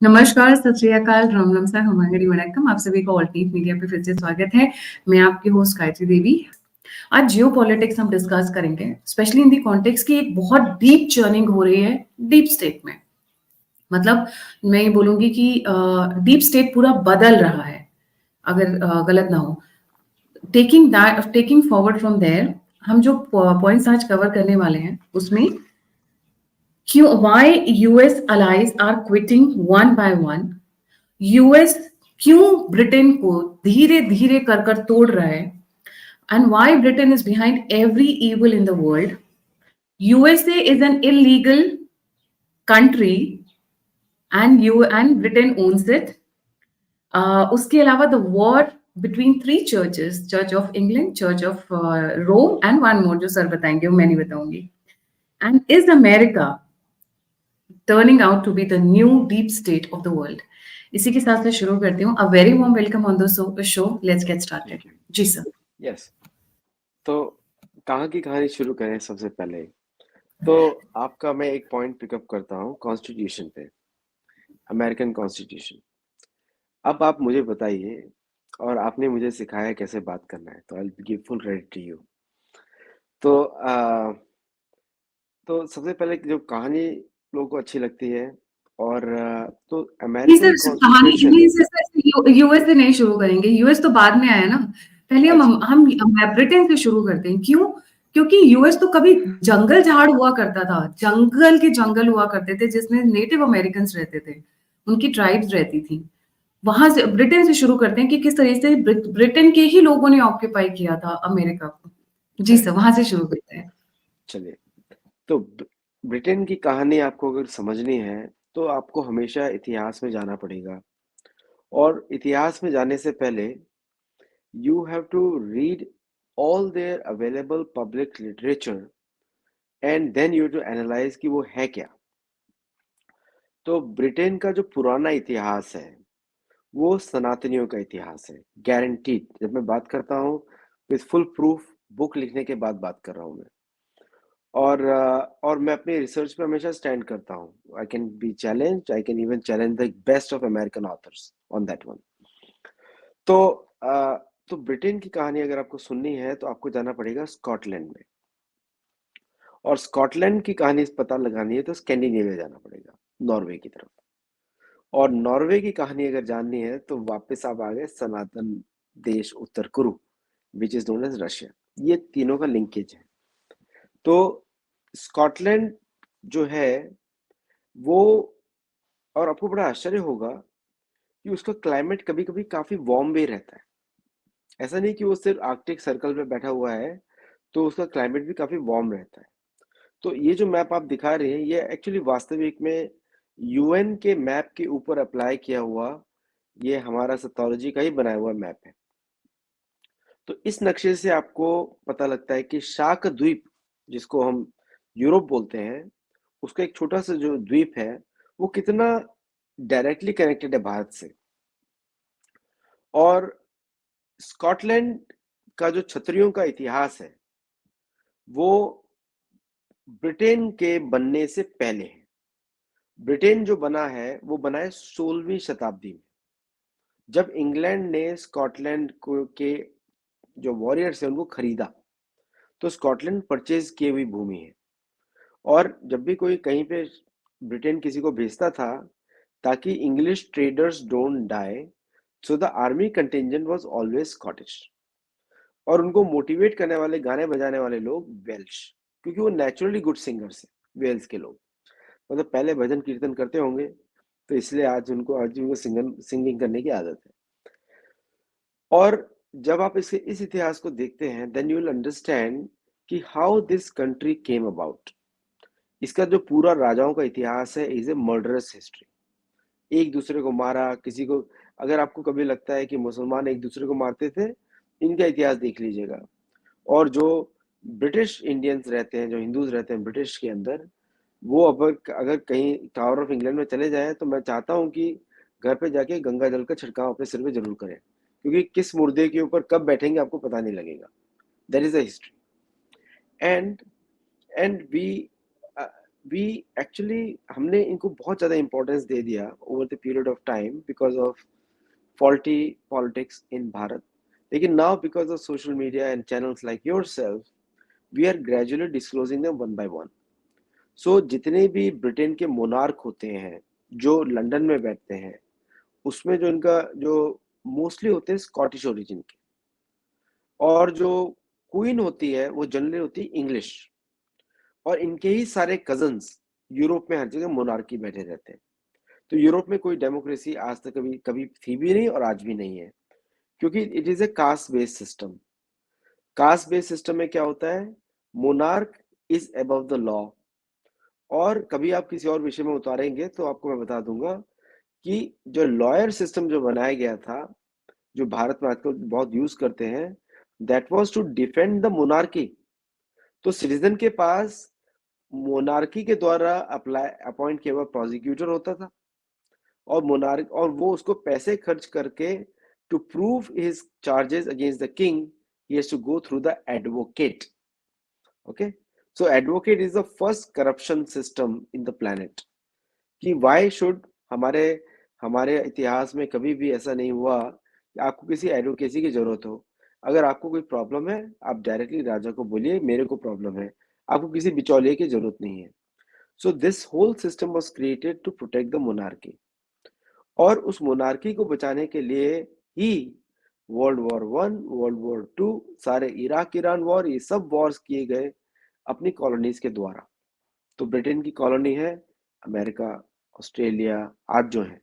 नमस्कार, सत श्री अकाल, राम नमस्कार, हमांगरी वणक्कम। आप सभी का ऑल्टरनेट मीडिया पे फिर से स्वागत है। मैं आपकी होस्ट गायत्री देवी। आज जियो पॉलिटिक्स हम डिस्कस करेंगे, स्पेशली इन दी कॉन्टेक्स्ट की एक बहुत डीप चर्निंग हो रही है डीप स्टेट में। मतलब मैं ये बोलूंगी कि डीप स्टेट पूरा बदल रहा है, अगर गलत ना हो। टेकिंग फॉरवर्ड फ्रॉम देयर, हम जो पॉइंट्स आज कवर करने वाले हैं उसमें क्यों why US allies are quitting one by one, US क्यों ब्रिटेन को धीरे धीरे कर कर तोड़ रहा है, and why Britain is behind every evil in the world, USA is an illegal country and Britain owns it. उसके अलावा the war between three churches, church of England, church of Rome and one more जो sir बताएंगे वो मैं नहीं बताऊंगी। And is America turning out to be the new deep state of the world? इसी के साथ मैं शुरू करती हूँ। A very warm welcome on the show. Let's get started. जी सर। यस, तो कहाँ की कहानी शुरू करें? सबसे पहले तो आपका मैं एक पॉइंट पिकअप करता हूँ कॉन्स्टिट्यूशन पे, अमेरिकन कॉन्स्टिट्यूशन। अब आप मुझे बताइए, और आपने मुझे सिखाया कैसे बात करना है, तो I will give full credit to you. तो तो सबसे पहले जो कहानी लोगों को अच्छी लगती है, और तो जी अमेरिकन सर, कहानी कॉन्स्टिट्यूशन। इंग्लिश से यूएस से नहीं शुरू करेंगे। यूएस तो बाद में आया ना। पहले अच्छा, हम ब्रिटेन से शुरू करते हैं। क्यों? क्योंकि यूएस तो कभी जंगल झाड़ हुआ करता था, जंगल के जंगल हुआ करते थे जिसमें नेटिव अमेरिकन रहते थे, उनकी ट्राइब्स रहती थी। वहां से ब्रिटेन से शुरू करते हैं कि किस तरह से ब्रिटेन के ही लोगों ने ऑक्यूपाई किया था अमेरिका को। जी सर, करेक्ट। वहां से शुरू करते हैं। चलिए, तो ब्रिटेन की कहानी आपको अगर समझनी है, तो आपको हमेशा इतिहास में जाना पड़ेगा। और इतिहास में जाने से पहले you have to read all their available public literature, and then you have to analyze कि वो है क्या। तो ब्रिटेन का जो पुराना इतिहास है वो सनातनियों का इतिहास है, गारंटीड। जब मैं बात करता हूँ विद फुल प्रूफ, बुक लिखने के बाद बात कर रहा हूँ मैं। और मैं अपनी रिसर्च पे हमेशा स्टैंड करता हूँ। I can be challenge, I can even challenge the best of American authors on that one. तो तो ब्रिटेन की कहानी अगर आपको सुननी है तो आपको जाना पड़ेगा स्कॉटलैंड में, और स्कॉटलैंड की कहानी पता लगानी है तो स्कैंडिनेविया जाना पड़ेगा, नॉर्वे की तरफ। और नॉर्वे की कहानी अगर जाननी है तो वापस आप आ गए सनातन देश Uttar Kuru, which is known as Russia. ये तीनों का लिंकेज है। तो स्कॉटलैंड जो है वो, और आपको बड़ा आश्चर्य होगा कि उसका क्लाइमेट कभी कभी काफी वार्म भी रहता है। ऐसा नहीं कि वो सिर्फ आर्कटिक सर्कल पे बैठा हुआ है, तो उसका क्लाइमेट भी काफी वार्म रहता है। तो ये जो मैप आप दिखा रहे हैं, ये एक्चुअली वास्तविक में यूएन के मैप के ऊपर अप्लाई किया हुआ, ये हमारा सतोलॉजी का ही बनाया हुआ मैप है। तो इस नक्शे से आपको पता लगता है कि शाक द्वीप, जिसको हम यूरोप बोलते हैं, उसका एक छोटा सा जो द्वीप है वो कितना डायरेक्टली कनेक्टेड है भारत से। और स्कॉटलैंड का जो क्षत्रियों का इतिहास है वो ब्रिटेन के बनने से पहले है। ब्रिटेन जो बना है वो बना है 16वीं शताब्दी में, जब इंग्लैंड ने स्कॉटलैंड को के जो वॉरियर्स हैं उनको खरीदा। तो स्कॉटलैंड परचेज की हुई भूमि है। और जब भी कोई कहीं पे ब्रिटेन किसी को भेजता था, ताकि English traders don't die, so the army contingent was always Scottish. और उनको मोटिवेट करने वाले, गाने बजाने वाले लोग वेल्श, क्योंकि वो नेचुरली गुड सिंगर्स हैं वेल्स के लोग। मतलब पहले भजन कीर्तन करते होंगे, तो इसलिए आज उनको सिंगिंग करने की आदत है। और जब आप इस इतिहास को देखते हैं, देन यू विल अंडरस्टैंड कि how this country came about. इसका जो पूरा राजाओं का इतिहास है इज ए मर्डरस हिस्ट्री। एक दूसरे को मारा, किसी को, अगर आपको कभी लगता है कि मुसलमान एक दूसरे को मारते थे, इनका इतिहास देख लीजिएगा। और जो ब्रिटिश इंडियंस रहते हैं, जो हिंदूज रहते हैं ब्रिटिश के अंदर, वो अगर कहीं टावर ऑफ इंग्लैंड में चले जाएं, तो मैं चाहता हूं कि घर पे जाके गंगा जल का छिड़काव अपने सिर पे जरूर करें, क्योंकि किस मुर्दे के ऊपर कब बैठेंगे आपको पता नहीं लगेगा। That is the history. And and we we actually हमने इनको बहुत ज़्यादा इम्पोर्टेंस दे दिया over the period of time because of faulty politics in Bharat. लेकिन now because of social media and channels like yourself, we are gradually disclosing them one by one. So जितने भी Britain के monarch होते हैं जो London में बैठते हैं उसमें जो इनका जो मोस्टली होते हैं स्कॉटिश ओरिजिन के और जो क्वीन होती है वो जनरली होती है इंग्लिश और इनके ही सारे कजन्स यूरोप में हर जगह मोनार्की बैठे रहते हैं। तो यूरोप में कोई डेमोक्रेसी आज तक कभी कभी थी भी नहीं और आज भी नहीं है क्योंकि it is a caste based system. Caste based system में क्या होता है, monarch is above the law. और कभी आप किसी और विषय में उतारेंगे तो आपको मैं बता दूंगा कि जो लॉयर सिस्टम जो बनाया गया था जो भारत में आजकल बहुत यूज करते हैं that was to defend the monarchy. तो सिटीजन के पास मोनार्की के द्वारा अप्लाई अपॉइंट किया हुआ प्रोसिक्यूटर होता था और मोनार्क और वो उसको पैसे खर्च करके to prove his charges against the king he has to go through the advocate. Okay, so advocate is the first corruption system in the planet. कि why should हमारे हमारे इतिहास में कभी भी ऐसा नहीं हुआ कि आपको किसी एडवोकेसी की जरूरत हो। अगर आपको कोई प्रॉब्लम है आप डायरेक्टली राजा को बोलिए मेरे को प्रॉब्लम है, आपको किसी बिचौलिए की जरूरत नहीं है। So this whole system was created to protect the monarchy और उस मोनार्की को बचाने के लिए ही world war one, world war two, सारे इराक ईरान वॉर, ये सब वॉर्स किए गए अपनी कॉलोनीज के द्वारा। तो ब्रिटेन की कॉलोनी है अमेरिका, ऑस्ट्रेलिया आज जो है,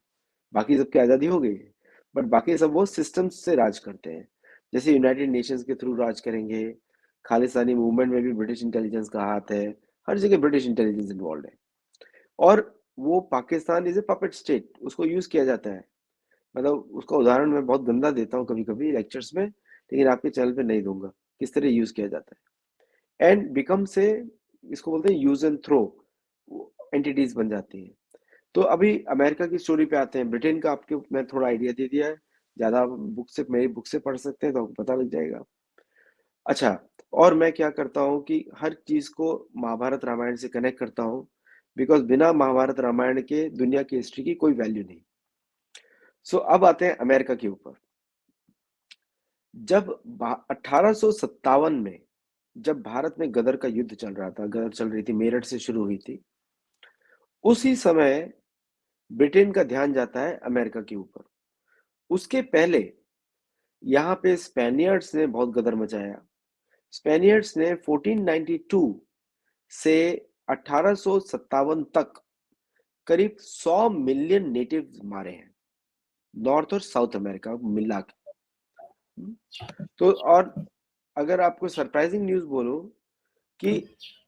बाकी सबकी आज़ादी हो गई है बट बाकी सब वो सिस्टम्स से राज करते हैं। जैसे यूनाइटेड नेशंस के थ्रू राज करेंगे, खालिस्तानी मूवमेंट में भी ब्रिटिश इंटेलिजेंस का हाथ है, हर जगह ब्रिटिश इंटेलिजेंस इन्वॉल्व है। और वो Pakistan is a puppet state, उसको यूज किया जाता है। मतलब उसका उदाहरण मैं बहुत गंदा देता हूँ कभी कभी लेक्चर्स में, लेकिन आपके चैनल पे नहीं दूंगा किस तरह यूज किया जाता है। एंड बिकम से इसको बोलते हैं यूज एंड थ्रो एंटिटीज बन जाती हैं। तो अभी अमेरिका की स्टोरी पे आते हैं। ब्रिटेन का आपको मैं थोड़ा आइडिया दे दिया है, ज्यादा बुक से मेरी बुक से पढ़ सकते हैं तो आपको पता लग जाएगा। अच्छा, और मैं क्या करता हूँ कि हर चीज को महाभारत रामायण से कनेक्ट करता हूँ बिकॉज बिना महाभारत रामायण के दुनिया की हिस्ट्री की कोई वैल्यू नहीं। सो अब आते हैं अमेरिका के ऊपर। जब 1857 में जब भारत में गदर का युद्ध चल रहा था, गदर चल रही थी, मेरठ से शुरू हुई थी, उसी समय ब्रिटेन का ध्यान जाता है अमेरिका के ऊपर। उसके पहले यहाँ पे स्पेनियर्ड्स ने बहुत गदर मचाया। स्पेनियर्ड्स ने 1492 से 1857 तक करीब 100 मिलियन नेटिव्स मारे हैं, नॉर्थ और साउथ अमेरिका मिला के। तो और अगर आपको सरप्राइजिंग न्यूज बोलो कि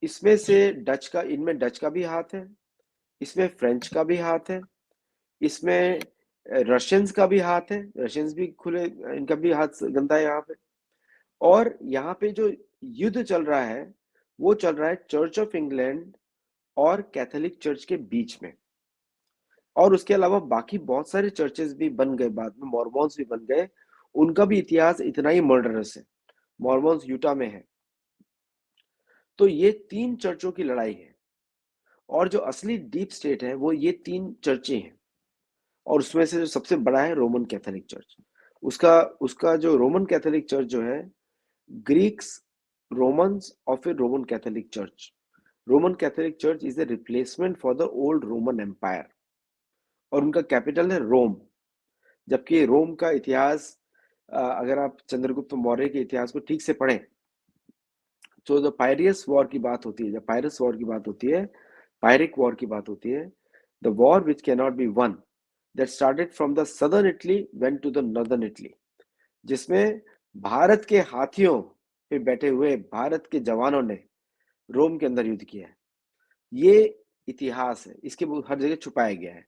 इसमें से इनमें डच का भी हाथ है, इसमें फ्रेंच का भी हाथ है, इसमें रशियंस का भी हाथ है, रशियंस भी खुले, इनका भी हाथ गंदा है यहाँ पे। और यहाँ पे जो युद्ध चल रहा है वो चल रहा है चर्च ऑफ इंग्लैंड और कैथोलिक चर्च के बीच में। और उसके अलावा बाकी बहुत सारे चर्चेस भी बन गए, बाद में मॉर्मोन्स भी बन गए, उनका भी इतिहास इतना ही मर्डरस है। मॉर्मोन्स यूटा में है। तो ये 3 चर्चों की लड़ाई है और जो असली डीप स्टेट है वो ये 3 चर्चें हैं। और उसमें से जो सबसे बड़ा है रोमन कैथोलिक चर्च। उसका उसका जो रोमन कैथोलिक चर्च जो है, ग्रीक्स रोमन्स और फिर Roman Catholic church. Roman Catholic church is the replacement for the old Roman empire और उनका कैपिटल है रोम। जबकि रोम का इतिहास अगर आप चंद्रगुप्त मौर्य के इतिहास को ठीक से पढ़ें तो जो पायरियस वॉर की बात होती है, जब पायरस वॉर की बात होती है, पायरिक वॉर की बात होती है, the war which can not be won that started from the southern Italy went to the northern Italy, जिसमें भारत के हाथियों पे बैठे हुए भारत के जवानों ने रोम के अंदर युद्ध किया है। ये इतिहास है, इसके हर जगह छुपाया गया है।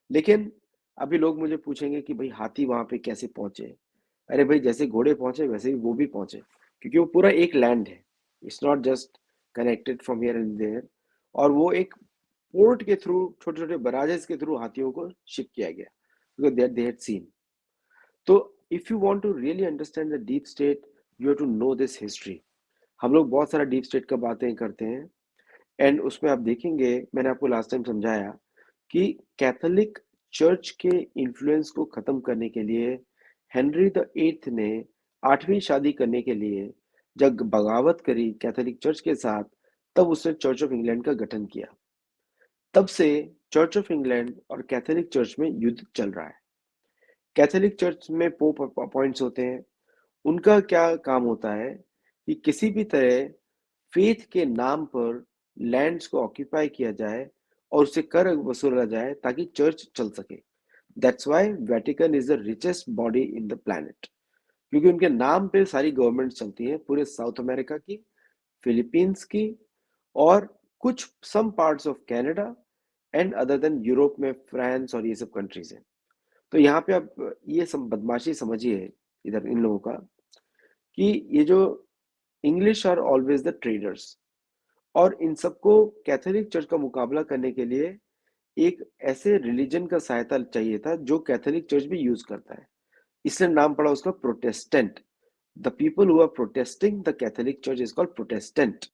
लेकिन अभी लोग मुझे पूछेंगे कि भाई हाथी वहां पे कैसे पहुंचे। अरे भाई जैसे घोड़े पहुंचे वैसे ही वो भी पहुंचे, क्योंकि वो पूरा एक लैंड है। It's not just connected from here and there. और वो एक पोर्ट के थ्रू, छोटे छोटे बराजेस के थ्रू हाथियों को शिप किया गया because that they had seen. तो if you want to really understand the deep state you have to know this history. हम लोग बहुत सारा डीप स्टेट का बातें करते हैं एंड उसमें आप देखेंगे, मैंने आपको लास्ट टाइम समझाया कि कैथोलिक चर्च के इन्फ्लुएंस को खत्म करने के लिए हेनरी द एट्थ ने 8वीं शादी करने के लिए जब बगावत करी कैथोलिक चर्च के साथ, तब उसने चर्च ऑफ इंग्लैंड का गठन किया। तब से चर्च ऑफ इंग्लैंड और कैथोलिक चर्च में युद्ध चल रहा है। कैथोलिक चर्च में पोप अपॉइंट्स होते हैं। उनका क्या काम होता है कि किसी भी तरह फेथ के नाम पर लैंड्स को ऑक्यूपाई किया जाए और उससे कर वसूला जाए ताकि चर्च चल सके। That's why Vatican is the richest body in the planet, क्योंकि उनके नाम पे सारी गवर्नमेंट चलती हैं, पूरे साउथ अमेरिका की, फिलीपींस की, और कुछ some parts of Canada and other than Europe में फ्रांस और ये सब कंट्रीज हैं। तो यहाँ पे आप ये सब बदमाशी समझिए इधर इन लोगों का, कि ये जो English are always the traders, और इन सबको कैथोलिक चर्च का मुकाबला करने के लिए एक ऐसे रिलीजन का सहायता चाहिए था जो कैथोलिक चर्च भी यूज करता है, इसलिए नाम पड़ा उसका Protestant. The people who are protesting the Catholic church is called Protestant.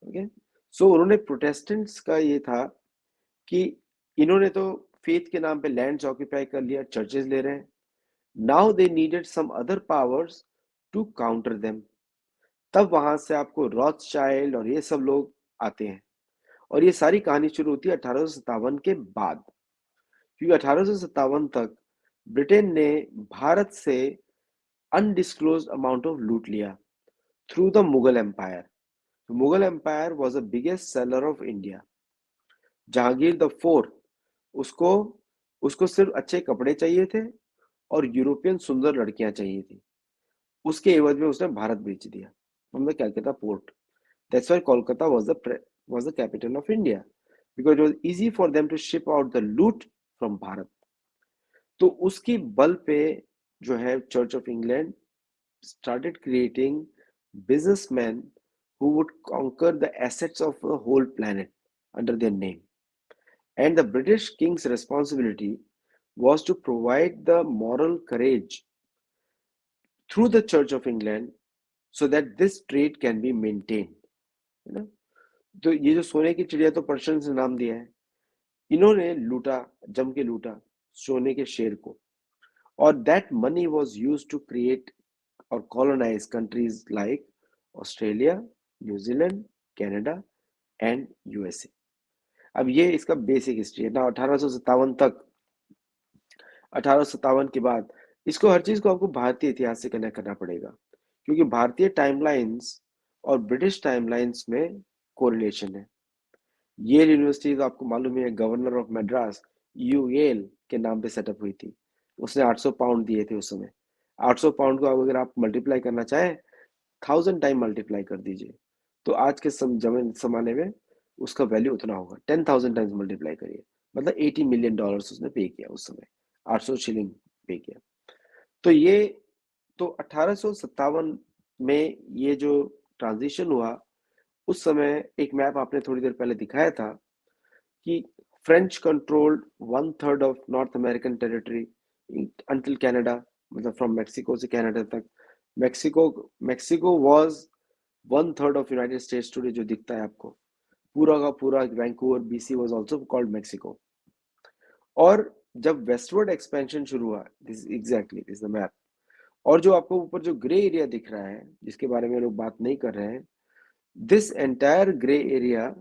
Okay, so उन्होंने प्रोटेस्टेंट्स का ये था कि इन्होंने तो फेथ के नाम पे लैंड्स ऑक्यूपाई कर लिया, चर्चेस ले रहे हैं। Now they needed some other powers to counter them. तब वहां से आपको रॉथशाइल्ड और ये सब लोग आते हैं, और ये सारी कहानी शुरू होती है 1857 के बाद, क्योंकि 1857 तक ब्रिटेन ने भारत से अनडिस्क्लोज्ड अमाउंट ऑफ लूट लिया through the Mughal empire. Mughal empire was the biggest seller of India. Jahangir the fourth, उसको उसको सिर्फ अच्छे कपड़े चाहिए थे और यूरोपियन सुंदर लड़कियां चाहिए थी, उसके एवज में उसने भारत बेच दिया from the Calcutta port. That's why Kolkata was the capital of India, because it was easy for them to ship out the loot from Bharat. तो उसकी बल पे जो है church of England started creating businessmen who would conquer the assets of the whole planet under their name. And the British king's responsibility was to provide the moral courage through the Church of England so that this trade can be maintained, है ना। तो ये जो सोने की चिड़िया तो Persian से नाम दिया है, इन्होंने लूटा, जम के लूटा सोने के शेर को, और that money was used to create और colonise countries like Australia, New Zealand, Canada and USA. अब ये इसका बेसिक हिस्ट्री है ना। 1857 तक, 1857 के बाद इसको, हर चीज को आपको भारतीय इतिहास से कनेक्ट करना पड़ेगा, क्योंकि भारतीय टाइमलाइंस और ब्रिटिश टाइमलाइंस में कोरिलेशन है। येल यूनिवर्सिटी तो आपको मालूम है, गवर्नर ऑफ मद्रास यूएल के नाम पे सेटअप हुई थी। उसने 800 पाउंड दिए थे उस समय। 800 पाउंड को अगर आप मल्टीप्लाई करना चाहें, 1000 टाइम मल्टीप्लाई कर दीजिए, तो आज के जमाने में उसका वैल्यू उतना होगा। 10,000 टाइम्स मल्टीप्लाई करिए, मतलब $80 मिलियन उसने पे किया उस समय, 800 शिलिंग पे किया। तो ये तो 1857 में ये जो ट्रांजिशन हुआ, उस समय एक मैप आपने थोड़ी देर पहले दिखाया था कि French controlled 1/3 of north American territory until Canada, मतलब फ्रॉम मेक्सिको से कनाडा तक। Mexico was 1/3 of United states today, जो दिखता है आपको पूरा का पूरा। Vancouver BC was also called Mexico. और जब वेस्टवर्ड एक्सपेंशन शुरू हुआ, this exactly this the map, और जो आपको ऊपर जो ग्रे एरिया दिख रहा है जिसके बारे में लोग बात नहीं कर रहे हैं, this entire grey area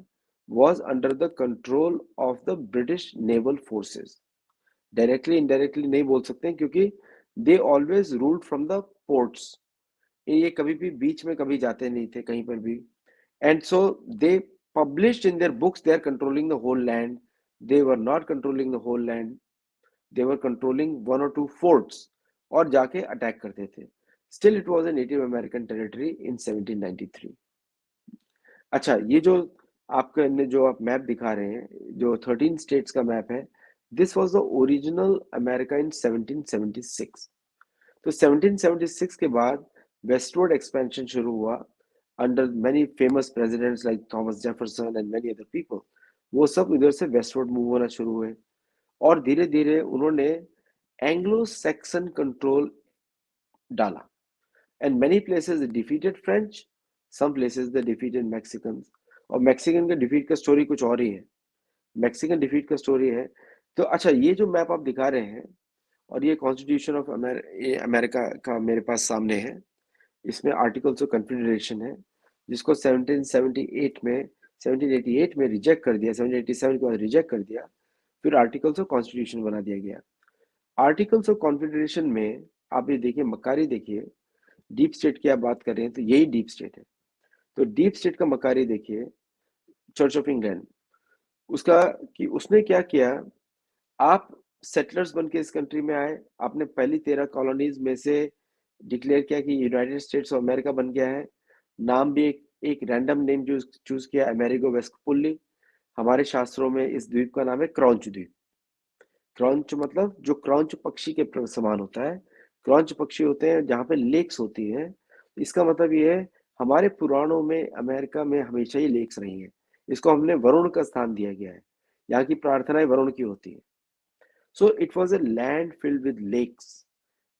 was under the control of the British naval forces. Directly indirectly नहीं बोल सकते, क्योंकि they always ruled from the ports. ये कभी भी बीच में कभी जाते नहीं थे कहीं पर भी, and so they published in their books they are controlling the whole land. They were not controlling the whole land. They were controlling one or two forts और जाके अटैक करते थे। Still it was a Native American territory in 1793. अच्छा, ये जो आपके जो आप मैप दिखा रहे हैं, जो 13 स्टेट्स का मैप है, this was the original America in 1776। तो 1776 के बाद वेस्टवर्ड एक्सपेंशन शुरू हुआ under many famous presidents like Thomas Jefferson and many other people. वो सब इधर से वेस्टवर्ड मूव होना शुरू हुए, और धीरे धीरे उन्होंने एंग्लो सैक्सन कंट्रोल डाला, and many places they defeated French, some places they defeated Mexicans, और मैक्सिकन के डिफीट का स्टोरी कुछ और ही है। मैक्सिकन डिफीट का स्टोरी है। तो अच्छा, ये जो मैप आप दिखा रहे हैं और ये कॉन्स्टिट्यूशन ऑफ अमेरिका का मेरे पास सामने है। इसमें आर्टिकल्स ऑफ कन्फेडरेशन है, जिसको 1788 में रिजेक्ट कर दिया, 1787 के बाद रिजेक्ट कर दिया, फिर आर्टिकल्स ऑफ कॉन्स्टिट्यूशन बना दिया गया। आर्टिकल्स ऑफ कॉन्फेडरेशन में आप ये देखिए, मकारी देखिए, डीप स्टेट की आप बात कर रहे हैं तो यही डीप स्टेट है। तो डीप स्टेट का मकारी देखिए, चर्च ऑफ इंग्लैंड, उसका कि उसने क्या किया, आप सेटलर्स बन के इस कंट्री में आए, आपने पहली 13 कॉलोनीज में से डिक्लेयर किया कि यूनाइटेड स्टेट्स ऑफ अमेरिका बन गया है। नाम भी एक रैंडम नेम चूज किया, अमेरिगो वेस्पुल्ली। हमारे शास्त्रों में इस द्वीप का नाम है क्रॉन्च द्वीप। क्रॉन्च मतलब जो क्रॉन्च पक्षी के समान होता है। क्रॉन्च पक्षी होते हैं जहाँ पे लेक्स होती हैं। इसका मतलब ये है, हमारे पुराणों में अमेरिका में हमेशा ही लेक्स रही हैं। इसको हमने वरुण का स्थान दिया गया है। यहाँ की प्रार्थनाएं वरुण की होती है। So it was a land filled with lakes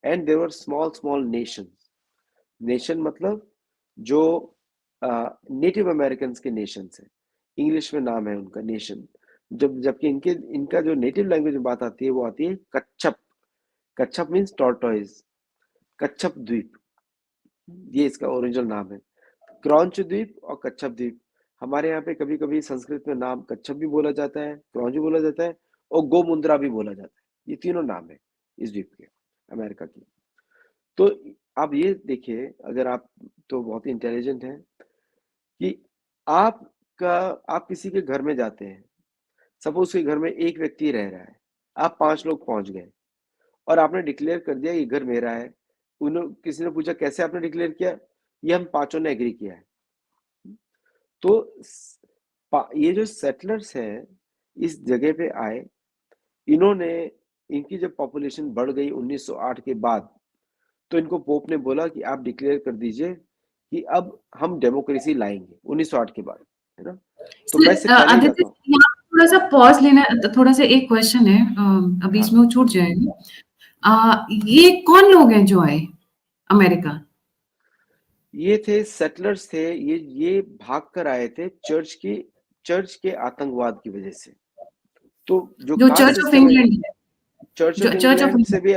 and there were small nations. Nation मतलब जो नेटिव अमेरिकन के नेशंस है, इंग्लिश में नाम है उनका नेशन। जबकि इनका जो नेटिव लैंग्वेज में बात आती है वो आती है कच्छप। कच्छप मीन्स टॉर्टोइज, कच्छप द्वीप, ये इसका ओरिजिनल नाम है। क्रॉन्च द्वीप और कच्छप द्वीप। हमारे यहाँ पे कभी कभी संस्कृत में नाम कच्छप भी बोला जाता है, क्रॉन्च भी बोला जाता है और गोमुंद्रा भी बोला जाता है। ये तीनों नाम है इस द्वीप के, अमेरिका की। तो आप ये देखिए, अगर आप तो बहुत ही इंटेलिजेंट हैं कि आप किसी के घर में जाते हैं, सपोज के घर में एक व्यक्ति रह रहा है, आप 5 लोग पहुंच गए और आपने डिक्लेयर कर दिया ये घर मेरा है। किसी ने पूछा कैसे आपने डिक्लेयर किया, ये हम पांचों ने एग्री किया है। तो ये जो सेटलर्स हैं इस जगह पे आए, इन्होंने, इनकी जब पॉपुलेशन बढ़ गई 1908 के बाद, तो इनको पोप ने बोला कि आप डिक्लेयर कर दीजिए कि अब हम डेमोक्रेसी लाएंगे 1908 के बाद, है ना। तो मैं इससे पहले ही आदित्य, जाता हूँ। यहाँ थोड़ा सा पॉज लेना, थोड़ा सा एक क्वेश्चन है, अभी हाँ, इसमें वो छूट जाएगा। ये कौन लोग हैं जो आए अमेरिका? ये थे सेटलर्स थे, ये भाग कर आए थे चर्च के आतंकवाद की वजह से। तो जो जो कास्ट चर्च ऑफ सिस्टम है, इंग्लैंड है, चर्च ऑफ जो चर्च ऑफ इंग्लैंड से भी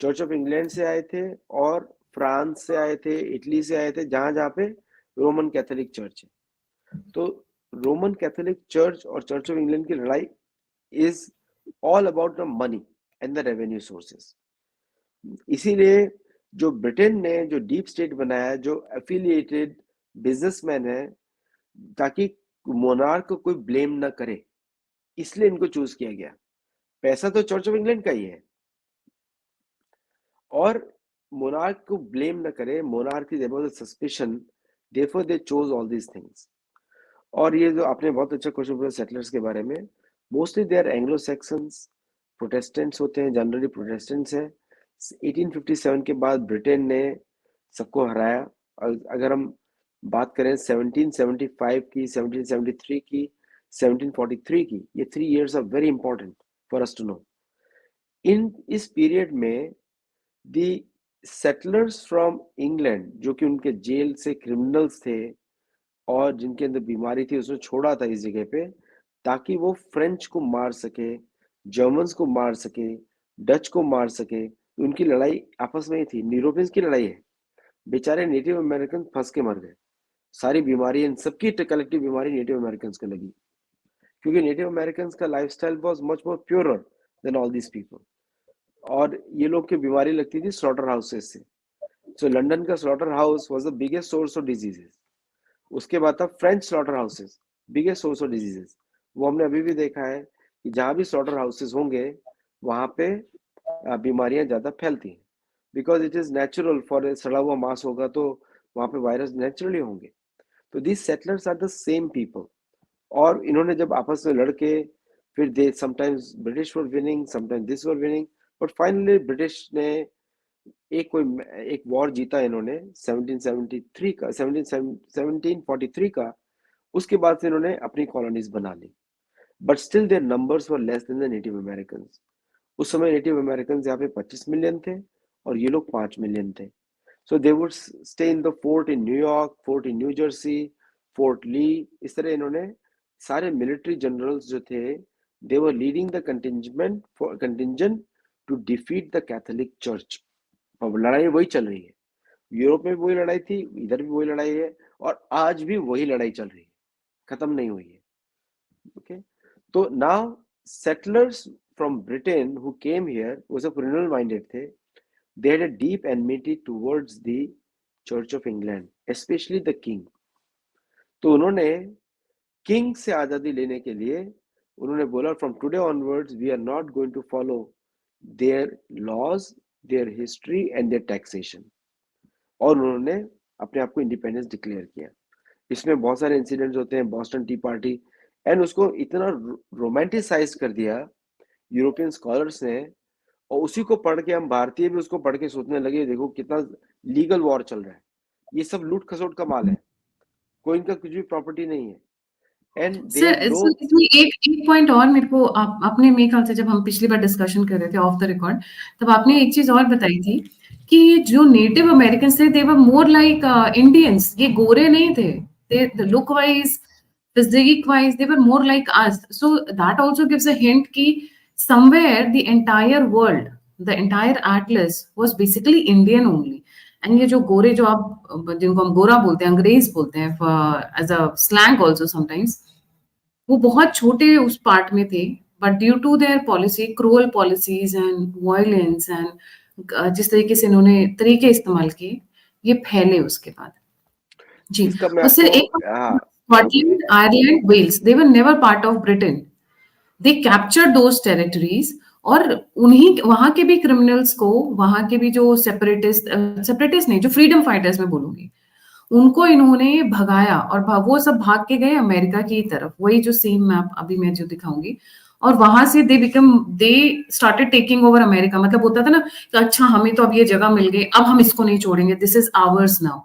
चर्च ऑफ इंग्लैंड से आए थे और फ्रांस से आए थे, इटली से आए थे, जहां जहां पे रोमन कैथोलिक चर्च है। तो रोमन कैथोलिक चर्च और चर्च ऑफ इंग्लैंड की लड़ाई is all about the money and the revenue sources. इसीलिए जो ब्रिटेन ने जो डीप स्टेट बनाया, जो एफिलिएटेड बिजनेसमैन है, ताकि मोनार्क को कोई ब्लेम ना करे, इसलिए इनको चूज किया गया। पैसा तो चर्च ऑफ इंग्लैंड का ही है और मोनार्क को ब्लेम न करे, monarch is about the suspicion, therefore they chose all these things. और ये जो आपने बहुत अच्छा क्वेश्चन पूछा सेटलर्स के बारे में, mostly they are Anglo Saxons, Protestants होते हैं, जनरली प्रोटेस्टेंट्स हैं। 1857 के बाद ब्रिटेन ने सबको हराया। और अगर हम बात करें 1775 की, 1773 की, 1743 की, ये 3 years are very important for us to know. इस पीरियड में दी सेटलर्स फ्रॉम इंग्लैंड, जो कि उनके जेल से क्रिमिनल्स थे और जिनके अंदर बीमारी थी, उसने छोड़ा था इस जगह पे ताकि वो फ्रेंच को मार सके, जर्मन्स को मार सके, डच को मार सके। तो उनकी लड़ाई आपस में ही थी, यूरोपियंस की लड़ाई है। बेचारे नेटिव अमेरिकन फंस के मर गए। सारी बीमारी, इन सबकी कलेक्टिव बीमारी नेटिव अमेरिकन को लगी, क्योंकि नेटिव अमेरिकन का lifestyle was much more purer than all these people. और ये लोग की बीमारी लगती थी स्लॉटर हाउसेस से। सो लंदन का slaughter house was the biggest source of diseases. उसके बाद था French slaughter houses, biggest source of diseases. वो हमने अभी भी देखा है कि जहां भी स्लॉटर हाउसेस होंगे वहां पे बीमारियां ज्यादा फैलती हैं, because it is natural. For सड़ा हुआ मांस होगा तो वहां पे वायरस नेचुरली होंगे। तो these settlers are the same people. और इन्होंने जब आपस में लड़के, फिर they sometimes British were winning, sometimes this were winning, but finally British ने एक वॉर जीता इन्होंने 1773 का, 1743 का। उसके बाद से इन्होंने अपनी कॉलोनीज बना ली, but still their numbers were less than the native American. उस समय नेटिव अमेरिकन यहाँ पे 25 मिलियन थे और ये लोग 5 मिलियन थे। So they would stay in the fort in New York, fort in New Jersey, fort Lee, इस तरह इन्होंने सारे मिलिट्री जनरल्स जो थे, they were leading the contingent to defeat the Catholic church. अब लड़ाई वही चल रही है, यूरोप में भी वही लड़ाई थी, इधर भी वही लड़ाई है, और आज भी वही लड़ाई चल रही है, खत्म नहीं हुई है। ओके, तो now settlers from Britain who came here was a colonial minded थे, they had a deep enmity towards the Church of England, especially the king। तो उन्होंने किंग से आजादी लेने के लिए उन्होंने बोला, from today onwards we are not going to follow their laws, their history and their taxation. और उन्होंने अपने आप को इंडिपेंडेंस डिक्लेयर किया। इसमें बहुत सारे इंसिडेंट्स होते हैं, बॉस्टन टी पार्टी, एंड उसको इतना रोमांटिसाइज कर दिया यूरोपियन स्कॉलर्स ने, और उसी को पढ़ के हम भारतीय भी उसको पढ़ के सोचने लगे, देखो कितना लीगल वॉर चल रहा है, ये सब लूट खसोट का माल है, कोई इनका कुछ भी प्रॉपर्टी नहीं है, and they sir had no. Sir इसमें एक पॉइंट और मेरे को आपने मेरे ख्याल से जब हम पिछली बार डिस्कशन कर रहे थे ऑफ द रिकॉर्ड, तब आपने एक चीज और बताई थी कि जो नेटिव अमेरिकन थे they were more like Indians, ये गोरे नहीं थे, they look wise physique wise they were more like us, so that also gives a hint ki somewhere the entire world, the entire atlas was basically Indian only। and ये जो गोरे जो आप जिनको हम गोरा बोलते हैं, अंग्रेज बोलते हैं as a slang also sometimes, वो बहुत छोटे उस पार्ट में थे, but due to their policy, cruel policies and violence and जिस तरीके से इन्होंने तरीके इस्तेमाल किए, ये फैले उसके बाद। जी, इसका मैं और सिर्फ आपको एक Scotland, Ireland, Wales, they were never part of Britain, they captured those territories, और उन्हीं वहां के भी क्रिमिनल्स को, वहां के भी जो सेपरेटिस्ट नहीं, जो फ्रीडम फाइटर्स मैं बोलूंगी, उनको इन्होंने भगाया, और वो सब भाग के गए अमेरिका की तरफ, वही जो सेम मैप अभी मैं जो दिखाऊंगी, और वहां से they started taking over America. मतलब होता था ना कि अच्छा हमें तो अब ये जगह मिल गई, अब हम इसको नहीं छोड़ेंगे, this is ours now,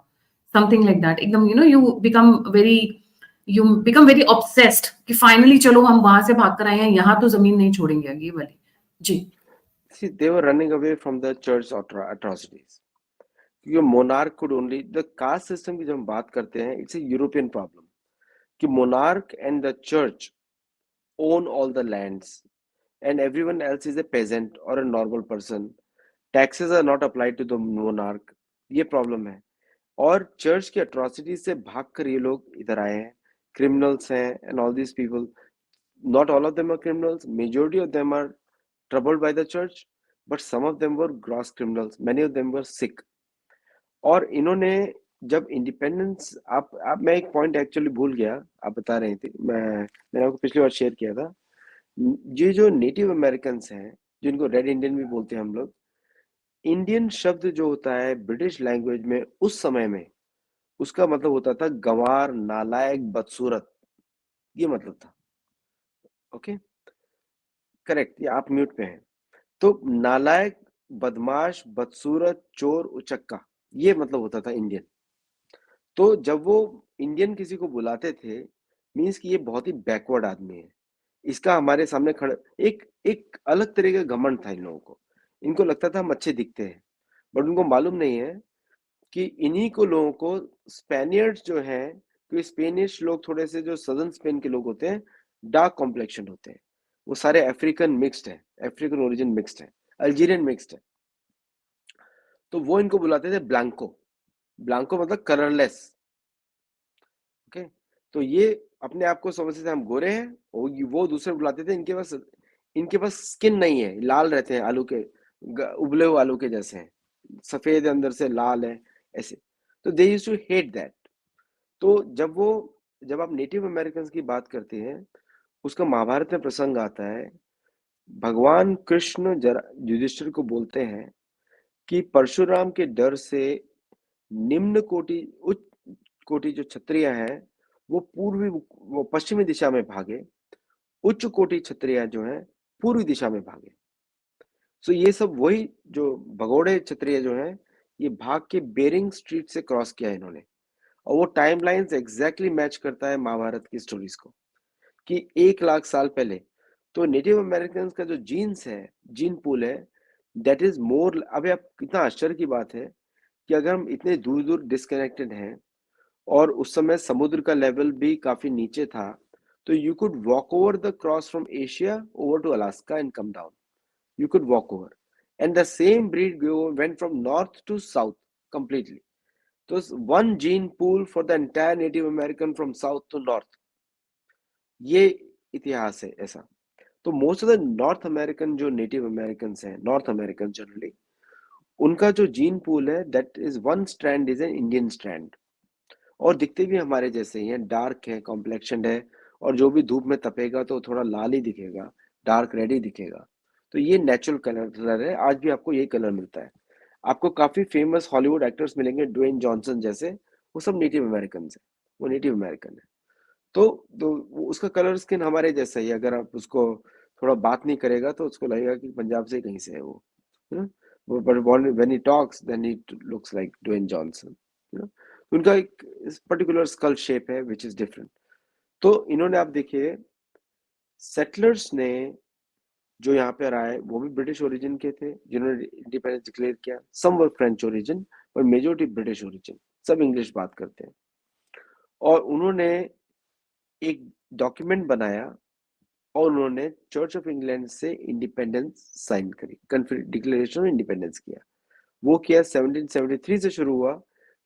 something like that. एकदम यू बिकम वेरी ऑब्सेस्ड कि फाइनली चलो हम वहां से भाग कर आए हैं, यहाँ तो जमीन नहीं छोड़ेंगे, ये वाली। जी, see they were running away from the church atrocities, क्योंकि monarch could only, the caste system की जब हम बात करते हैं, इट्स ए यूरोपियन प्रॉब्लम कि monarch and the church own all the lands and everyone else is a peasant or a normal person, taxes are not applied to the monarch, ये problem है। और चर्च की atrocity से भागकर ये लोग इधर आए हैं, क्रिमिनल्स हैं, and all these people, not all of them are criminals, majority of them are troubled by the church, but some of them were gross criminals, many of them were sick। और इन्होंने जब independence, आप मैं एक point actually भूल गया, आप बता रहे थे, मैंने आपको पिछली बार शेयर किया था, ये जो नेटिव अमेरिकन हैं, जिनको रेड इंडियन भी बोलते हैं हम लोग, इंडियन शब्द जो होता है ब्रिटिश लैंग्वेज में उस समय में, उसका मतलब होता था गंवार, नालायक, बदसूरत, ये मतलब था। ओके, करेक्ट, ये आप म्यूट पे हैं। तो नालायक, बदमाश, बदसूरत, चोर, उचक्का, ये मतलब होता था इंडियन। तो जब वो इंडियन किसी को बुलाते थे, मीन्स कि ये बहुत ही बैकवर्ड आदमी है, इसका हमारे सामने खड़े, एक अलग तरह का घमंड था इन लोगों को। इनको लगता था हम अच्छे दिखते हैं, बट उनको मालूम नहीं है कि इन्हीं को लोगों को स्पेनियर्ड्स जो हैं, क्योंकि स्पेनिश लोग थोड़े से, जो सदर्न स्पेन के लोग होते हैं, डार्क कॉम्प्लेक्शन होते हैं, वो सारे अफ्रीकन मिक्स्ड है, अफ्रीकन ओरिजिन मिक्स्ड है, अल्जीरियन मिक्स्ड है। तो वो इनको बुलाते थे ब्लैंको, ब्लैंको मतलब कलरलेस। ओके, तो ये अपने आप को समझते थे हम गोरे हैं, और वो दूसरे बुलाते थे इनके पास स्किन नहीं है, लाल रहते हैं, आलू के उबले हुए आलू के जैसे हैं, सफेद अंदर से लाल है, ऐसे। तो they used to hate that. तो जब आप नेटिव अमेरिकन की बात करते हैं, उसका महाभारत में प्रसंग आता है, भगवान कृष्ण युधिष्ठिर को बोलते हैं कि परशुराम के डर से निम्न कोटि, उच्च कोटि जो क्षत्रिय है, वो पश्चिमी दिशा में भागे, उच्च कोटि क्षत्रिय जो है पूर्वी दिशा में भागे। सो ये सब वही जो भगोड़े क्षत्रिय जो है, ये भाग के बेरिंग स्ट्रीट से क्रॉस किया इन्होंने, और वो टाइमलाइंस एग्जैक्टली मैच करता है महाभारत की स्टोरीज को, कि 1 लाख साल पहले। तो नेटिव अमेरिकन का जो जीन्स है, जीन पूल है, दैट इज मोर। अभी आप, कितना आश्चर्य की बात है कि अगर हम इतने दूर दूर डिस्कनेक्टेड हैं, और उस समय समुद्र का लेवल भी काफी नीचे था, तो you could walk over the cross from Asia over to Alaska and come down. You could walk over, and the same breed went from north to south completely. So it's one gene pool for the entire Native American from south to north. ये इतिहास है ऐसा. तो most of the north American जो native American हैं, north American generally, उनका जो gene pool है, that is one strand is an Indian strand, और दिखते भी हमारे जैसे ही हैं, डार्क है, कॉम्प्लेक्शन है, और जो भी धूप में तपेगा तो थोड़ा लाल ही दिखेगा, डार्क रेड ही दिखेगा. तो ये नेचुरल कलर है, आज भी आपको ये कलर मिलता है. आपको काफी फेमस हॉलीवुड एक्टर्स मिलेंगे, ड्वेन जॉनसन जैसे, वो सब नेटिव अमेरिकन है, वो नेटिव अमेरिकन है. तो उसका कलर स्किन हमारे जैसा ही, अगर आप उसको थोड़ा बात नहीं करेगा तो उसको लगेगा कि पंजाब से कहीं से है वो, you know. But when he talks then he looks like Dwayne Johnson, you know. उनका एक पर्टिकुलर स्कल शेप है विच इज डिफरेंट. तो इन्होंने, आप देखिए, सेटलर्स ने जो यहाँ पे आए वो भी ब्रिटिश ओरिजिन के थे जिन्होंने इंडिपेंडेंस डिक्लेयर किया. सम वर फ्रेंच ओरिजिन, पर मेजोरिटी ब्रिटिश ओरिजिन, सब इंग्लिश बात करते हैं. और उन्होंने एक डॉक्यूमेंट बनाया और उन्होंने चर्च ऑफ इंग्लैंड से इंडिपेंडेंस साइन करी, डिक्लेरेशन ऑफ इंडिपेंडेंस किया. वो किया 1773 से शुरू हुआ,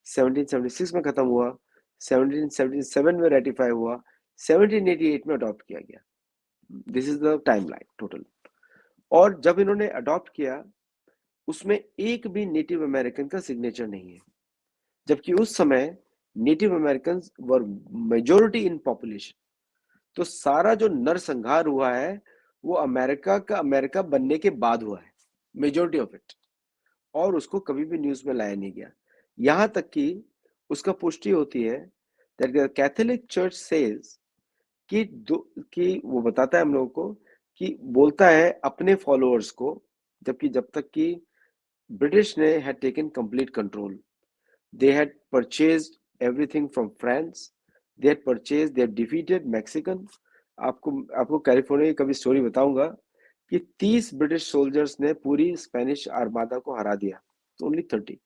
1776 में खत्म हुआ, 1777 में रेटिफाई हुआ, 1788 में अडॉप्ट किया गया. This is the timeline total. और जब इन्होंने अडॉप्ट किया, उसमें एक भी नेटिव अमेरिकन का सिग्नेचर नहीं है, जबकि उस समय native American were majority in population. तो सारा जो नरसंहार हुआ है वो अमेरिका बनने के बाद हुआ है, मेजोरिटी ऑफ इट, और उसको कभी भी न्यूज में लाया नहीं गया. यहां तक कि उसका पुष्टि होती है that the Catholic church says कि वो बताता है हम लोगों को, कि बोलता है अपने फॉलोअर्स को, जब तक कि ब्रिटिश ने had taken complete control, they had purchased everything from France, they had purchased, they had defeated Mexican. आपको कैलिफोर्निया की कभी स्टोरी बताऊंगा कि 30 ब्रिटिश सोल्जर्स ने पूरी स्पेनिश आर्मादा को हरा दिया, तो ओनली 30.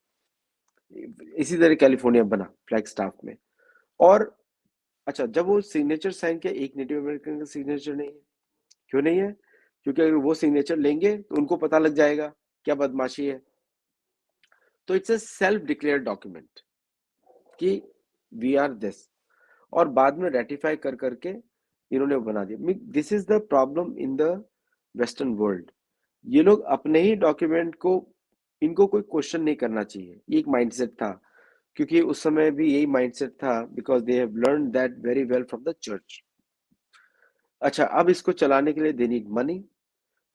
इसी तरह कैलिफोर्निया बना फ्लैग स्टाफ में. और अच्छा, जब वो सिग्नेचर साइन किया, एक नेटिव अमेरिकन का सिग्नेचर नहीं है. क्यों नहीं है? क्योंकि अगर वो सिग्नेचर लेंगे तो उनको पता लग जाएगा क्या बदमाशी है. तो it's a self declared document कि वी आर दिस, और बाद में रेटिफाई कर करके इन्होंने बना दिया. This is the problem in the western world. ये लोग अपने ही डॉक्यूमेंट को, इनको कोई क्वेश्चन नहीं करना चाहिए, ये एक माइंडसेट था, क्योंकि उस समय भी यही माइंडसेट था, because they have learn that very well from the church. अच्छा, अब इसको चलाने के लिए they need money.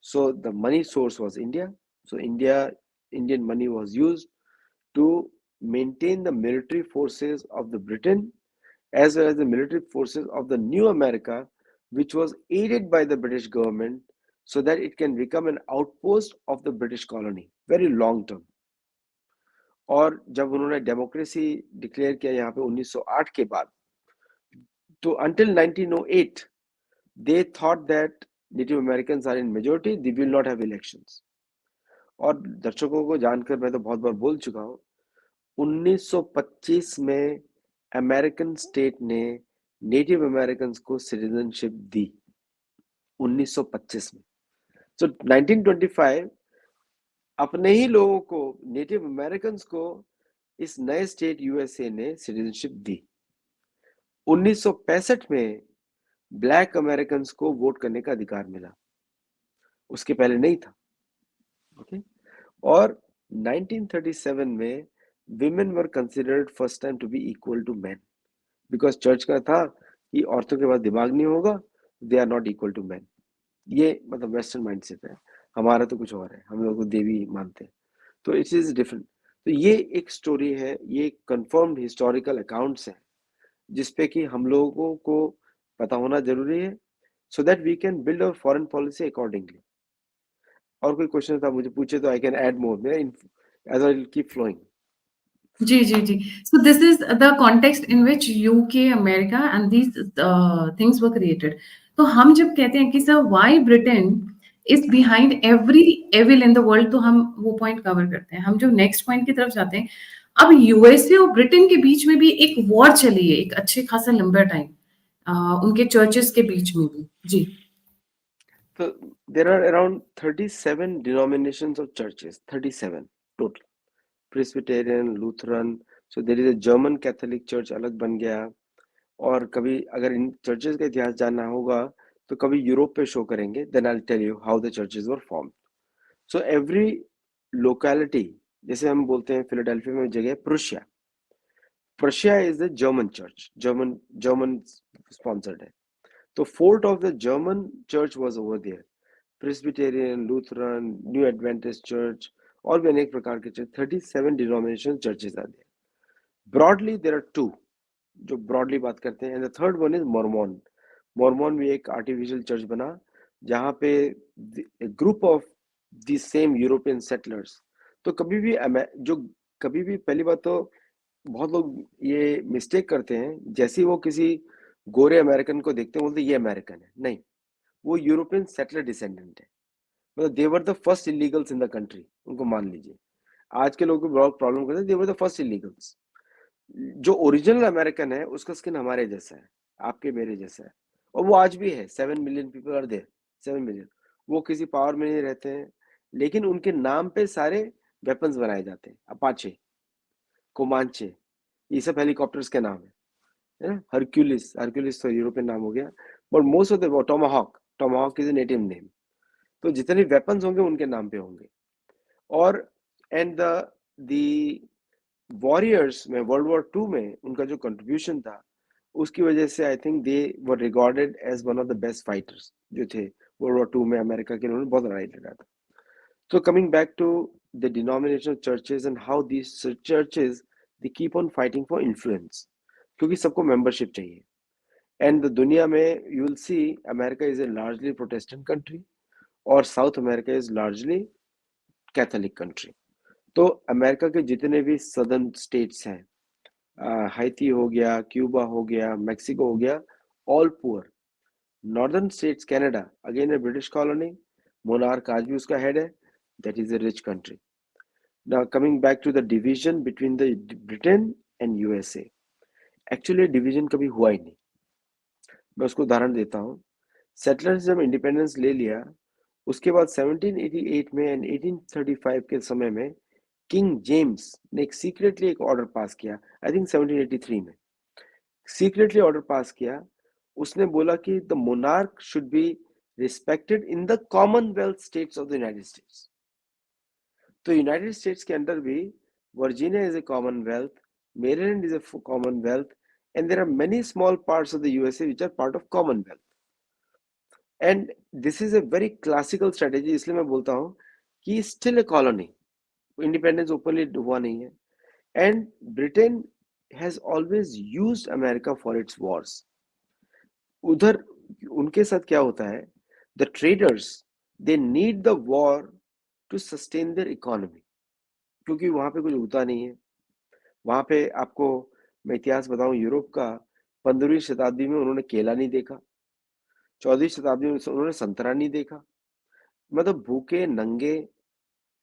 So the money source was India. So Indian money was used to maintain the military forces of the Britain as well as the military forces of the new America, which was aided by the British government, so that it can become an outpost of the British colony, very long term. और जब उन्होंने democracy declare किया यहाँ पे 1908 के बाद, तो until 1908 they thought that Native Americans are in majority, they will not have elections. और दर्शकों को जानकर मैं तो बहुत बार बोल चुका हूँ, 1925 में अमेरिकन स्टेट ने नेटिव अमेरिकन को सिटीजनशिप दी, 1925 में. सो 1925 अपने ही लोगों को, नेटिव अमेरिकन को, इस नए स्टेट यूएसए ने सिटीजनशिप दी. 1965 में ब्लैक अमेरिकन को वोट करने का अधिकार मिला, उसके पहले नहीं था. ओके. और 1937 में women were considered first time to be equal to men, because church का था कि औरतों के पास दिमाग नहीं होगा, they are not equal to men. ये मतलब वेस्टर्न माइंडसेट है, हमारा तो कुछ और है, हम लोग को देवी मानते हैं, तो इट इज डिफरेंट. तो ये एक स्टोरी है, ये कंफर्म्ड हिस्टोरिकल अकाउंट्स हैं जिसपे कि हम लोगों को पता होना जरूरी है, so that we can build our foreign policy accordingly. और कोई क्वेश्चन था मुझे पूछे तो I can add more as I keep flowing. जी, जी, जी. So this is the context in which UK, America and these things were created. तो हम जब कहते हैं कि sir why Britain is behind every evil in the world, तो हम वो पॉइंट कवर करते हैं. हम जो नेक्स्ट पॉइंट की तरफ जाते हैं, अब यूएसए और ब्रिटेन के बीच में भी एक वॉर चली है एक अच्छे खासा लंबा टाइम, उनके चर्चेस के बीच में भी। जी। So there are around 37 denominations of churches, 37 total. Presbyterian, Lutheran, so there is a German Catholic Church अलग बन गया। और कभी अगर इन चर्चेस का इतिहास जानना होगा तो कभी यूरोप पे शो करेंगे, then I'll tell you how the churches were formed. So every locality, जैसे हम बोलते हैं फिलाडेल्फिया में जगह Prussia, Prussia is the German church, German sponsored है। तो fort of the German church was over there. Presbyterian, Lutheran, new Adventist church और भी अनेक प्रकार के church, 37 denomination churches are there. Broadly there are two जो ब्रॉडली बात करते हैं, and the third one is Mormon. Mormon भी एक आर्टिफिशियल चर्च बना जहां पे group of the same European settlers. तो कभी भी पहली बात तो बहुत लोग ये मिस्टेक करते हैं, जैसे ही वो किसी गोरे अमेरिकन को देखते हैं बोलते ये अमेरिकन है। नहीं, वो यूरोपियन सेटलर डिसेंडेंट है। मतलब they were the first illegals in the country, उनको मान लीजिए। आज के लोगों को बहुत प्रॉब्लम करते हैं, दे वर द फर्स्ट इलीगल्स। जो ओरिजिनल अमेरिकन है उसका स्किन हमारे जैसा है, आपके मेरे जैसा है, और वो आज भी है। 7 million people are there, 7 million. वो किसी पावर में नहीं रहते हैं, लेकिन उनके नाम पे सारे वेपन्स बनाए जाते हैं। अपाचे, कोमांचे, ये सब हेलीकॉप्टर्स के नाम है ना। हरक्यूलिस, हरक्यूलिस तो यूरोपियन नाम हो गया, but most of the tomahawk, tomahawk is a native name. तो जितने वेपन्स होंगे उनके नाम पे होंगे। और एंड द वॉरियर्स में वर्ल्ड वॉर 2 में उनका जो कंट्रीब्यूशन था उसकी वजह से I think they were regarded as one of the best fighters जो थे वर्ल्ड वॉर 2 में। अमेरिका के उन्होंने बहुत लड़ाई लड़ा था। So coming back to the denominational churches and how these churches they keep on fighting for influence, क्योंकि सबको membership चाहिए। And the दुनिया में you will see America is a largely Protestant country और South America is largely Catholic country। तो America के जितने भी सदर्न स्टेट्स हैं, हाइती हो गया, क्यूबा हो गया, मेक्सिको हो गया, all poor. Northern states, Canada again a British colony, monarch आज भी उसका हेड है, that is a rich country. Now coming back to the division between the Britain and USA, actually division कभी हुआ ही नहीं। मैं उसको उदाहरण देता हूँ। सेटलर्स जब इंडिपेंडेंस ले लिया उसके बाद 1788 में एंड 1835 के समय में किंग जेम्स ने एक सीक्रेटली एक ऑर्डर पास किया, आई थिंक 1783 में सीक्रेटली ऑर्डर पास किया। उसने बोला कि the monarch should be respected in the commonwealth states of the United States. तो यूनाइटेड स्टेट्स के अंदर भी Virginia is a commonwealth, Maryland is a commonwealth, and there are many small parts of the USA which are part of commonwealth. And this is a very classical strategy, इसलिए मैं बोलता हूँ कि still a colony, independence openly हुआ नहीं है। And Britain has always used America for its wars. उधर उनके साथ क्या होता है, the traders they need the war to sustain their economy, क्योंकि वहां पे कुछ होता नहीं है। वहां पे आपको मैं इतिहास बताऊं यूरोप का, 15वीं शताब्दी में उन्होंने केला नहीं देखा, 14वीं शताब्दी में उन्होंने संतरा नहीं देखा। मतलब भूखे नंगे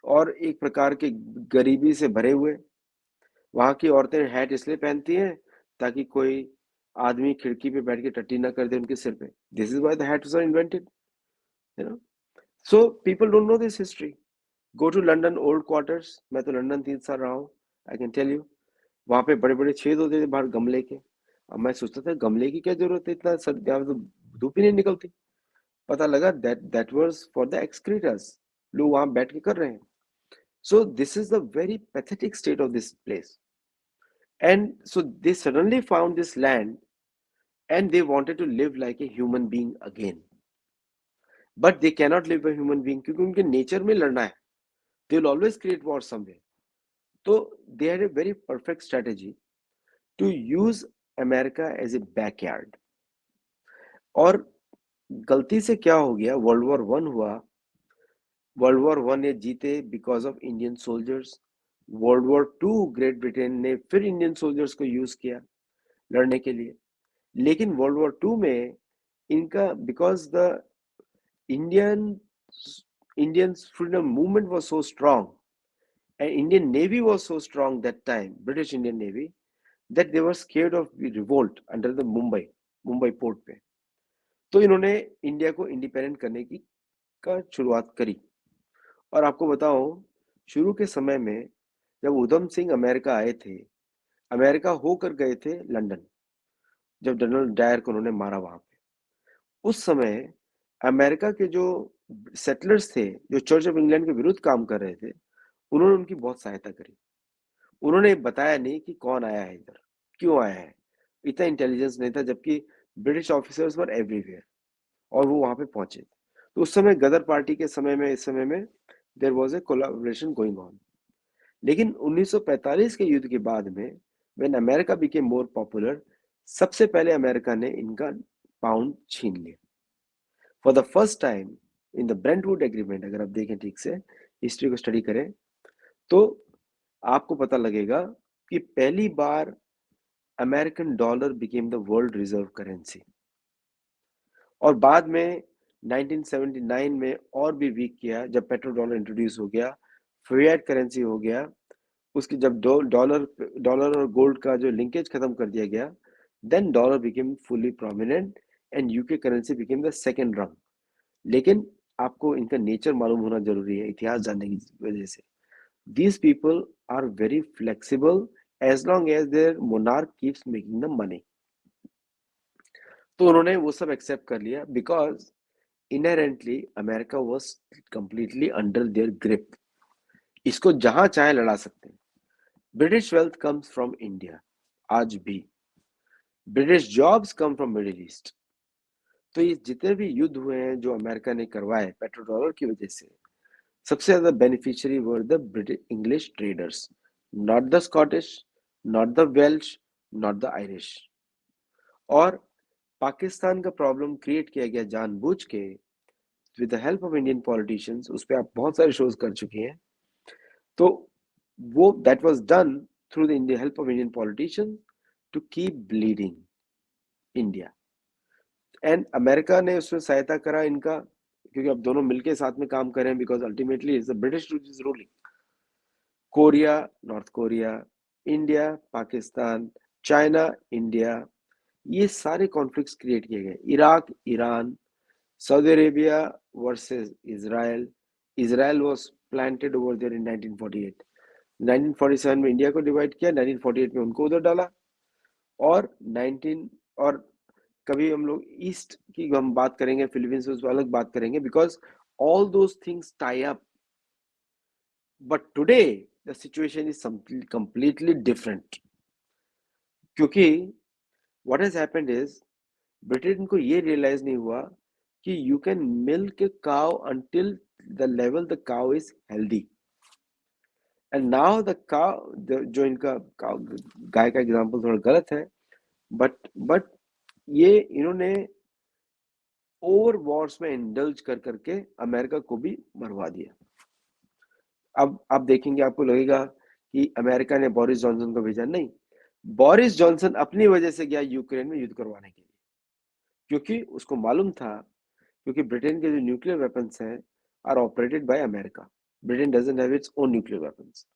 और एक प्रकार के गरीबी से भरे हुए। वहां की औरतें हैट इसलिए पहनती हैं ताकि कोई आदमी खिड़की पे बैठ के टट्टी ना कर दे उनके सिर पे। This is why the hats are invented, you know. So people don't know this history. Go to London old quarters, मैं तो लंदन 3 साल रहा हूँ, आई कैन टेल यू। वहां पे बड़े बड़े छेद होते थे बाहर गमले के। अब मैं सोचता था गमले की क्या जरूरत है, इतना सर्द यहाँ तो धूप ही नहीं निकलती। पता लगा दैट वाज फॉर द एक्सक्रीटर्स, लोग वहां बैठ के कर रहे हैं। सो this is the very pathetic state of this place. And so they suddenly found this land and they wanted to live like a human being again. But they cannot live a human being क्योंकि उनके nature में लड़ना है। They will always create war somewhere. तो they had a very perfect strategy to use America as a backyard. और गलती से क्या हो गया, वर्ल्ड वॉर 1 हुआ। वर्ल्ड वॉर 1 ये जीते because of Indian soldiers. World war 2 great Britain ने फिर इंडियन सोल्जर्स को यूज किया लड़ने के लिए। लेकिन वर्ल्ड वॉर 2 में इनका because the Indian Indian freedom movement was so strong, And Indian Navy was so strong that time, British Indian Navy, that they were scared of the revolt under the Mumbai port पे। तो इन्होंने India को independent करने की का शुरुआत करी। और आपको बताऊं, शुरू के समय में जब उधम सिंह अमेरिका आए थे, अमेरिका होकर गए थे लंदन, जब जनरल डायर को उन्होंने मारा वहां पे, उस समय अमेरिका के जो सेटलर्स थे, जो चर्च ऑफ इंग्लैंड के विरुद्ध काम कर रहे थे, उन्होंने उनकी बहुत सहायता करी। उन्होंने बताया नहीं कि कौन आया है इधर, क्यों आया है, इतना इंटेलिजेंस नहीं था, जबकि ब्रिटिश ऑफिसर्स वर एवरीवेयर और वो वहां पे पहुंचे। तो उस समय गदर पार्टी के समय में, इस समय में there was a collaboration going on. लेकिन 1945 के युद्ध के बाद में when America became more popular, सबसे पहले अमेरिका ने इनका पाउंड छीन लिया। For the first time in the Brentwood agreement, अगर आप देखें ठीक से, हिस्ट्री को स्टडी करें, तो आपको पता लगेगा कि पहली बार American dollar became the world reserve currency. और बाद में 1979 में और भी वीक किया, जब पेट्रो डॉलर इंट्रोड्यूस हो गया, फिएट करेंसी हो गया, उसकी जब डॉलर और गोल्ड का जो लिंकेज खत्म कर दिया गया, then dollar became fully prominent and UK currency became the second rung. लेकिन आपको इनका नेचर मालूम होना जरूरी है इतिहास जानने की वजह से। These people are very flexible as long as their monarch keeps making them money. तो उन्होंने वो सब एक्सेप्ट कर लिया because inherently America was completely under their grip. इसको जहां चाहे लड़ा सकते हैं। British wealth comes from India आज भी, British jobs come from middle east. तो ये जितने भी युद्ध हुए हैं जो अमेरिका ने करवाए पेट्रो डॉलर की वजह से, सबसे ज्यादा beneficiary were the British English traders, not the Scottish, not the Welsh, not the Irish. और पाकिस्तान का प्रॉब्लम क्रिएट किया गया जानबूझ के with the help of Indian politicians, उस पर आप बहुत सारे शोज कर चुके हैं। तो वो that was done through the Indian help of Indian politicians to keep bleeding India. And America ने उसमें सहायता करा इनका, क्योंकि अब दोनों मिलके साथ में काम कर रहे हैं, because ultimately it's the British which is ruling. Korea, North Korea, India, Pakistan, China, India, ये सारे कॉन्फ्लिक्ट्स क्रिएट किए गए। Iraq, Iran, Saudi Arabia versus Israel. Israel was planted over there in 1948। 1947 में इंडिया को डिवाइड किया, 1948 में उनको उधर डाला। और 19 और कभी हम लोग ईस्ट की हम बात करेंगे, फिलीपींस उस अलग बात करेंगे, because all those things tie up. But today the situation is completely different, क्योंकि what has happened is Britain को ये रियलाइज नहीं हुआ कि you can milk a cow until the level the cow is healthy. And now the cow, जो इनका गाय का example थोड़ा गलत है, बट ये इन्होंने ओवर वॉर्स में इंडल्ज कर करके अमेरिका को भी मरवा दिया। अब आप देखेंगे, आपको लगेगा कि अमेरिका ने बोरिस जॉनसन को भेजा, नहीं। बोरिस जॉनसन अपनी वजह से गया यूक्रेन में युद्ध करवाने के लिए, क्योंकि उसको मालूम था, क्योंकि ब्रिटेन के जो न्यूक्लियर वेपन्स हैं are operated by America. Britain doesn't have its own nuclear weapons.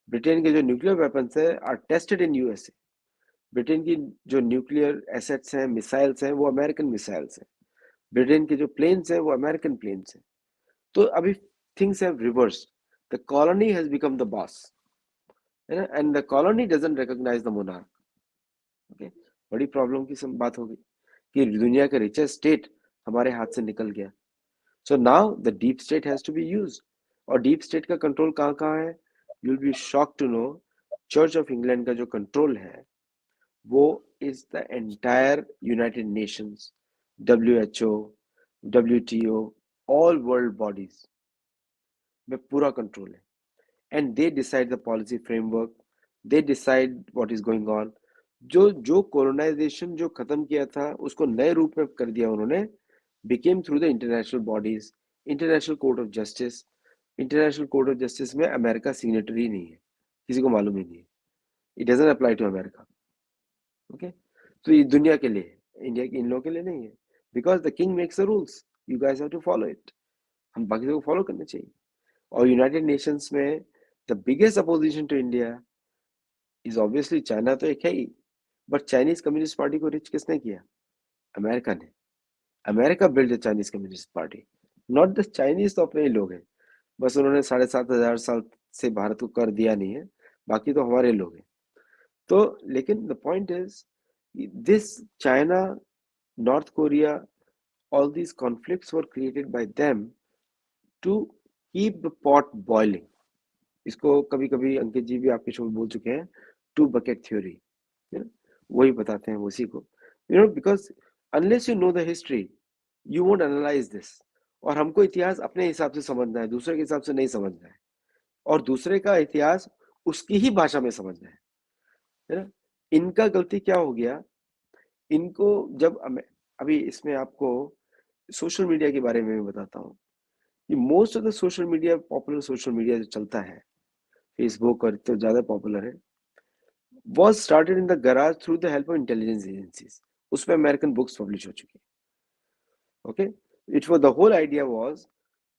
Britain के जो न्यूक्लियर वेपन्स हैं are tested in USA. Britain की जो न्यूक्लियर एसेट्स हैं, मिसाइल्स हैं, वो अमेरिकन मिसाइल्स हैं। ब्रिटेन के जो प्लेन्स हैं वो अमेरिकन प्लेन्स हैं। तो अभी things have reversed, the colony has become the boss, है ना, and the colony doesn't recognise the monarch. Okay, बड़ी प्रॉब्लम की बात होगी कि दुनिया का रिचेस्ट स्टेट हमारे हाथ से निकल गया। So now the deep state has to be used. और डीप स्टेट का कंट्रोल कहाँ कहाँ है? You will be shocked to know, church of England का जो कंट्रोल है वो is the entire United Nations, WHO, WTO, all world bodies में पूरा कंट्रोल है। And they decide the policy framework, they decide what is going on. जो colonisation जो खत्म किया था उसको नए रूप में कर दिया उन्होंने, became through the international bodies, international court of justice. International court of justice में अमेरिका सिग्नेटरी नहीं है, किसी को मालूम ही नहीं है, it doesn't apply to America. Okay, तो ये दुनिया के लिए, इंडिया के इन लोगों के लिए नहीं है, because the king makes the rules, you guys have to follow it. हम बाकी सबको फॉलो करने चाहिए। और यूनाइटेड नेशंस में the biggest opposition to India is obviously China, तो एक है ही, बट चाइनीज कम्युनिस्ट पार्टी को रिच किसने किया? अमेरिका ने। America build the Chinese communist party, not the Chinese. तो अपने ही लोग हैं, बस उन्होंने 7,500 साल से भारत को कर दिया नहीं है, बाकी तो हमारे लोग हैं। तो लेकिन the point is this China, north Korea, all these conflicts were created by them to keep the pot boiling. इसको कभी कभी अंकित जी भी आपके शो में बोल चुके हैं, टू बकेट थ्योरी, वही बताते हैं उसी को, because unless you know the history you won't analyse this. और हमको इतिहास अपने हिसाब से समझना है, दूसरे के हिसाब से नहीं समझना है, और दूसरे का इतिहास उसकी ही भाषा में समझना है ना। इनका गलती क्या हो गया, इनको जब अभी इसमें आपको सोशल मीडिया के बारे में भी बताता हूँ कि most of the social media, popular social media जो चलता है, फेसबुक और तो ज्यादा पॉपुलर है, was started in the garage through the help of intelligence agencies. उसमें अमेरिकन बुक्स पब्लिश हो चुकी है। Okay, it was the whole idea was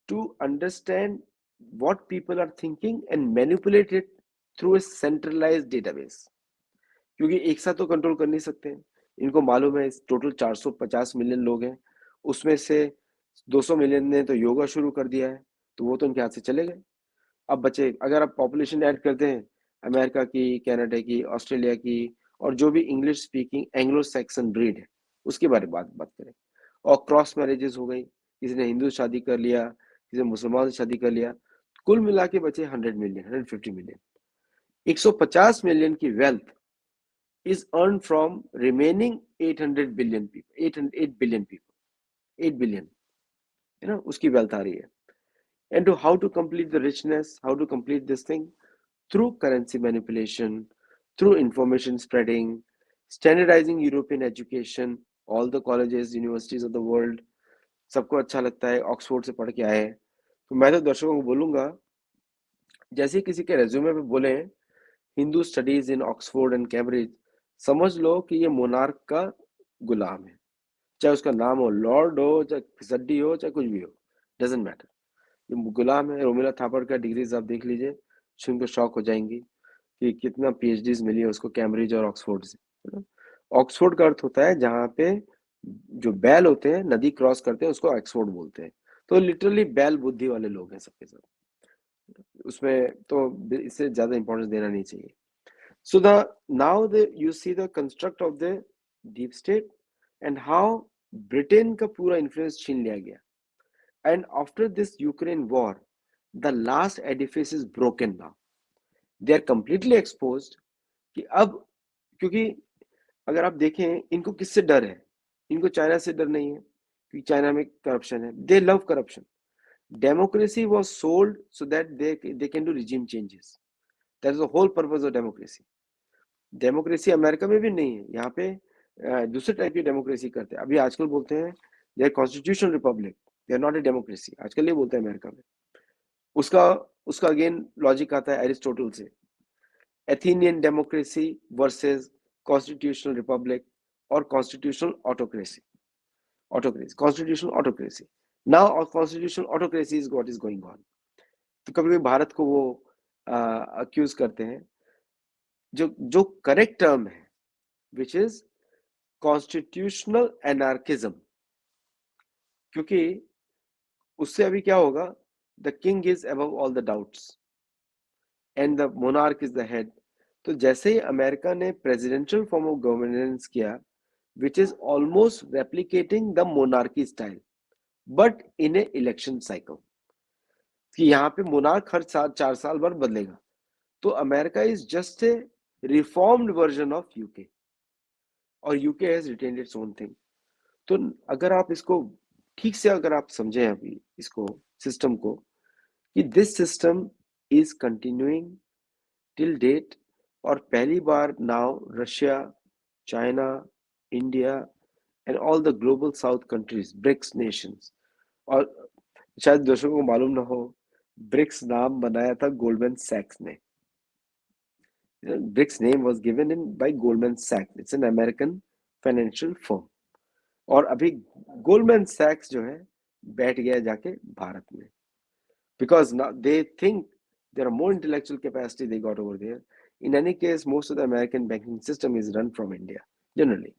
to understand what people are thinking and manipulate it through a centralised database, क्योंकि एक साथ तो control कर नहीं सकते हैं। इनको मालूम है टोटल 450 मिलियन लोग हैं, उसमें से 200 मिलियन ने तो योगा शुरू कर दिया है, तो वो तो उनके हाथ से चले गए। अब बचे, अगर आप पॉपुलेशन ऐड करते हैं अमेरिका की, कनाडा की, ऑस्ट्रेलिया की, और जो भी English speaking Anglo Saxon breed है उसके बारे में बात करें, और क्रॉस मैरिजेस हो गई, किसी ने हिंदू शादी कर लिया, किसी ने मुसलमान से शादी कर लिया, कुल मिला के बचे 100 मिलियन, 150 मिलियन। 150 मिलियन की wealth is earned from remaining 800 billion people, 8 billion people, 8 billion, उसकी wealth आ रही है। And to how to complete the richness, how to complete this thing? Through currency manipulation, through information spreading, standardizing European education, all the colleges, universities of the world, सबको अच्छा लगता है Oxford से पढ़ के आए हैं। तो मैं तो दर्शकों को बोलूंगा, जैसे किसी के रेज्यूमे पे बोले Hindu studies in Oxford and Cambridge, समझ लो कि ये मोनार्क का गुलाम है, चाहे उसका नाम हो लॉर्ड हो, चाहे फिसड्डी हो, चाहे कुछ भी हो, डजेंट मैटर, ये गुलाम है। रोमिला थापर का डिग्रीज आप देख लीजिए, सुनकर शॉक हो जाएंगी कि कितना पीएचडीज मिली है उसको कैम्ब्रिज और ऑक्सफोर्ड से। ऑक्सफोर्ड का अर्थ होता है जहाँ पे जो बैल होते हैं नदी क्रॉस करते हैं, उसको ऑक्सफोर्ड बोलते हैं। तो लिटरली बैल बुद्धि वाले लोग हैं सबके सब, उसमें तो इससे ज्यादा इंपॉर्टेंस देना नहीं चाहिए। So now you see the construct of the deep state and how Britain का पूरा influence छीन लिया गया। And after this Ukraine war, the last edifice is broken now. They are completely exposed कि अब, क्योंकि अगर आप देखें इनको किससे डर है, इनको चाइना से डर नहीं है, क्योंकि चाइना में करप्शन है। They love corruption. Democracy was sold so that they can do regime changes. That is the whole purpose of democracy. Democracy America में भी नहीं है, यहाँ पे दूसरे टाइप की डेमोक्रेसी करते हैं। अभी आजकल बोलते हैं they are constitutional republic, they are not a democracy, आजकल ये बोलते हैं अमेरिका में। उसका उसका अगेन लॉजिक आता है एरिस्टोटल से, Athenian democracy versus constitutional republic और constitutional autocracy, constitutional autocracy. Now constitutional autocracy is what is going on. तो कभी कभी भारत को वो अक्यूज करते हैं, जो करेक्ट टर्म है विच इज कॉन्स्टिट्यूशनल एनार्किज्म, क्योंकि उससे अभी क्या होगा, the king is above all the doubts and the monarch is the head. तो जैसे ही अमेरिका ने प्रेसिडेंशियल फॉर्म ऑफ गवर्नेंस किया which is almost replicating the monarchy style but in A election cycle, कि यहाँ पे मोनार्क हर 4 साल बाद बदलेगा। तो America is just a reformed version of UK, और UK has retained its own thing. तो अगर आप इसको ठीक से अगर आप समझें अभी इसको सिस्टम को, कि this system is continuing till date, और पहली बार now Russia, China, India and all the global south countries, BRICS nations, और शायद दर्शकों को मालूम ना हो, ब्रिक्स नाम बनाया था गोल्डमैन सैक्स ने। BRICS name was given in by Goldman सैक्स, it's an American financial firm. और अभी गोल्डमैन सैक्स जो है बैठ गया जाके भारत में, because they think There are more intellectual capacity they got over there. In any case, most of the American banking system is run from India. Generally,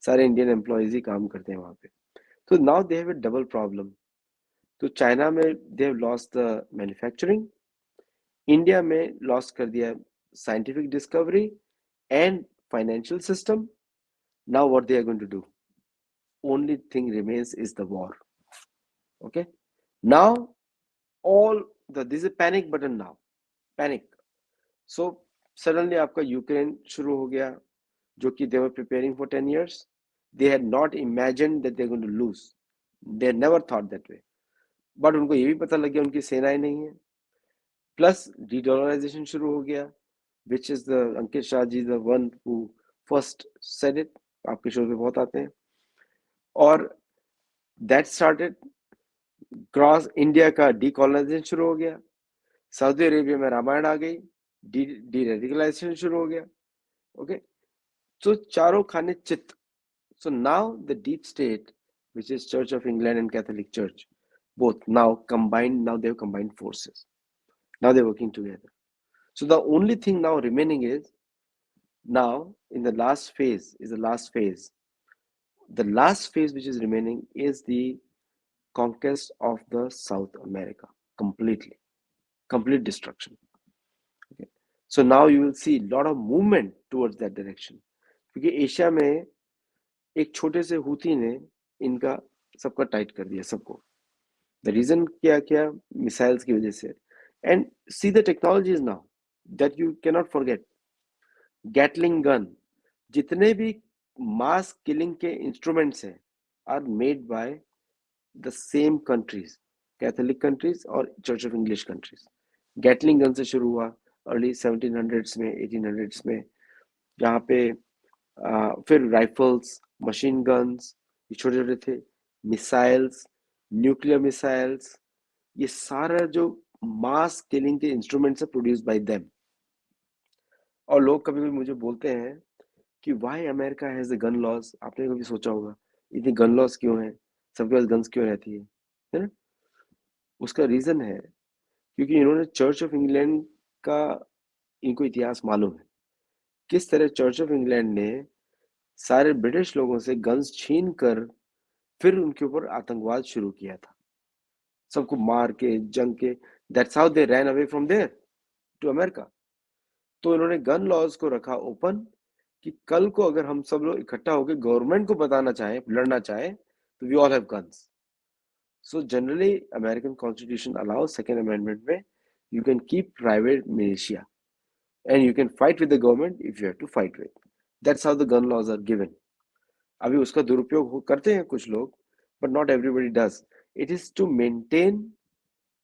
सारे Indian employees ही काम करते हैं वहाँ पे. So now they have a double problem. तो China में they have lost the manufacturing. India में loss कर दिया scientific discovery and financial system. Now what they are going to do? Only thing remains is the war. Okay. Now this is a panic button now. Panic. So suddenly आपका Ukraine शुरू हो गया, जो कि they were preparing for 10 years. They had not imagined that they're going to lose. They never thought that way. But उनको ये भी पता लग गया उनकी सेनाएं नहीं है. प्लस de-dollarization शुरू हो गया, which is the Ankit Shah ji the one who first said it. आपके शो पे बहुत आते हैं. और that started क्रॉस इंडिया का डीकोलोनाइजेशन शुरू हो गया. सऊदी अरेबिया में रामायण आ गई, डी रेडिकलाइजेशन शुरू हो गया. ओके, तो चारों खाने चित. So now the deep state, which is Church of England and Catholic Church, both now combined, now they've combined forces. Now they're working together. So the only thing now remaining is, now in the last phase, is the last phase. The last phase which is remaining is the conquest of the South America, completely. Complete destruction. Okay. So now you will see a lot of movement towards that direction. क्योंकि Asia में एक छोटे से Houthi ने इनका सबका tight कर दिया सबको. द रीजन क्या क्या? मिसाइल्स की वजह से. And see the technology is now that you can not forget. Gatling gun, जितने भी मास किलिंग के इंस्ट्रूमेंट्स हैं are made by the same countries, Catholic countries और church of English countries. Gatling gun से शुरू हुआ अर्ली 1700s में, 1800s में, जहाँ पे फिर राइफल्स, मशीन गन्स, ये छोटे छोटे थे, मिसाइल्स, न्यूक्लियर मिसाइल्स, ये सारा जो मास किलिंग के इंस्ट्रूमेंट्स है प्रोड्यूस बाय देम. और लोग कभी कभी मुझे बोलते हैं कि why America has the gun laws. आपने कभी सोचा होगा इतनी गन लॉज क्यों है, सबके पास गन्स क्यों रहती है ना? उसका रीजन है क्योंकि इन्होंने चर्च ऑफ इंग्लैंड का, इनको इतिहास मालूम है किस तरह चर्च ऑफ इंग्लैंड ने सारे ब्रिटिश लोगों से गन्स छीन कर फिर उनके ऊपर आतंकवाद शुरू किया था, सबको मार के, जंग के. That's how they ran away from there to America. तो इन्होंने गन लॉज को रखा ओपन कि कल को अगर हम सब लोग इकट्ठा होकर गवर्नमेंट को बताना चाहें, लड़ना चाहें, तो we all have guns. So generally American constitution allows, second amendment में, you can keep private militia and you can fight with the government if you have to fight with. That's how the gun laws are given. अभी उसका दुरुपयोग करते हैं कुछ लोग, but not everybody does. It is to maintain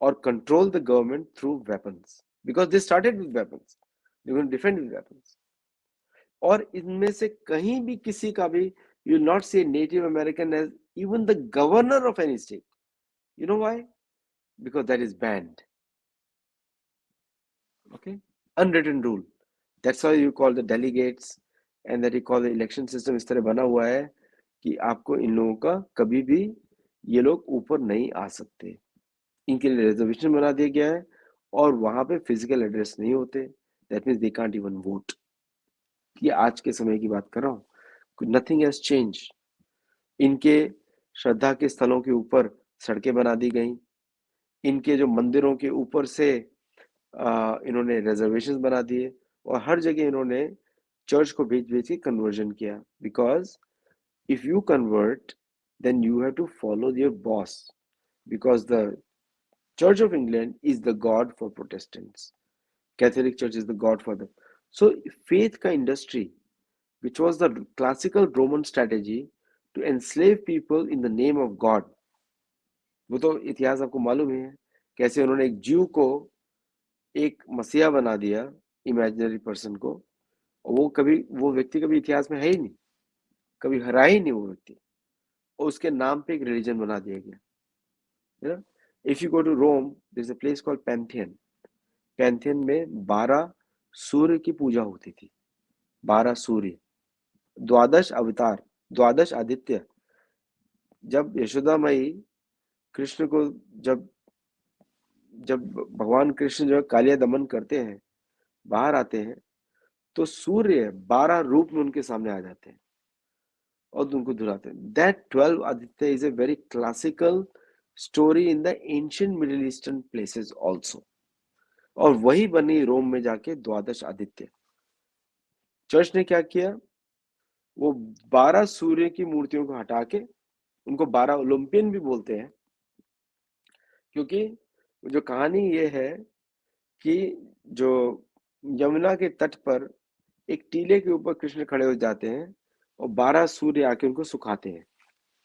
or control the government through weapons, because they started with weapons. They're going to defend with weapons. और इनमें से कहीं भी किसी का भी, you will not see a Native American as even the governor of any state. You know why? Because that is banned. Okay. Unwritten rule. That's why you call the delegates and that you call the election system. इस तरह बना हुआ है कि आपको इन लोगों का कभी भी ये लोग ऊपर नहीं आ सकते. इनके लिए रिजर्वेशन बना दिया गया है और वहां पे फिजिकल एड्रेस नहीं होते. That means they can't even vote. ये आज के समय की बात कर रहा हूँ. Nothing has change. इनके श्रद्धा के स्थलों के ऊपर सड़कें बना दी गई. इनके जो मंदिरों के ऊपर से इन्होंने रिजर्वेशन बना दिए और हर जगह इन्होंने चर्च को भेज भेज के कन्वर्जन किया. Because if you convert then you have to follow your boss, because the church of England is the god for protestants, catholic church is the god for them. So faith का industry which was the classical Roman strategy to enslave people in the name of God. वो तो इतिहास आपको मालूम ही है कैसे उन्होंने एक ज्यू को एक मसीहा बना दिया, इमेजिनरी पर्सन को. वो व्यक्ति कभी इतिहास में है ही नहीं, कभी हरा ही नहीं वो व्यक्ति, और उसके नाम पे एक रिलीजन बना दिया गया. If you go to Rome, there is a place called Pantheon. Pantheon में 12 सूर्य की पूजा होती थी. 12 सूर्य, 12 अवतार, 12 आदित्य. जब यशोदा माई कृष्ण को जब जब भगवान कृष्ण जो है कालिया दमन करते हैं, बाहर आते हैं, तो सूर्य 12 रूप में उनके सामने आ जाते हैं और उनको धुलाते हैं. That 12 Aditya is a very classical story in the ancient middle eastern places also. और वही बनी रोम में जाके द्वादश आदित्य. चर्च ने क्या किया, वो 12 सूर्य की मूर्तियों को हटा के, उनको 12 ओलंपियन भी बोलते हैं, क्योंकि जो कहानी ये है कि जो यमुना के तट पर एक टीले के ऊपर कृष्ण खड़े हो जाते हैं और 12 सूर्य आके उनको सुखाते हैं.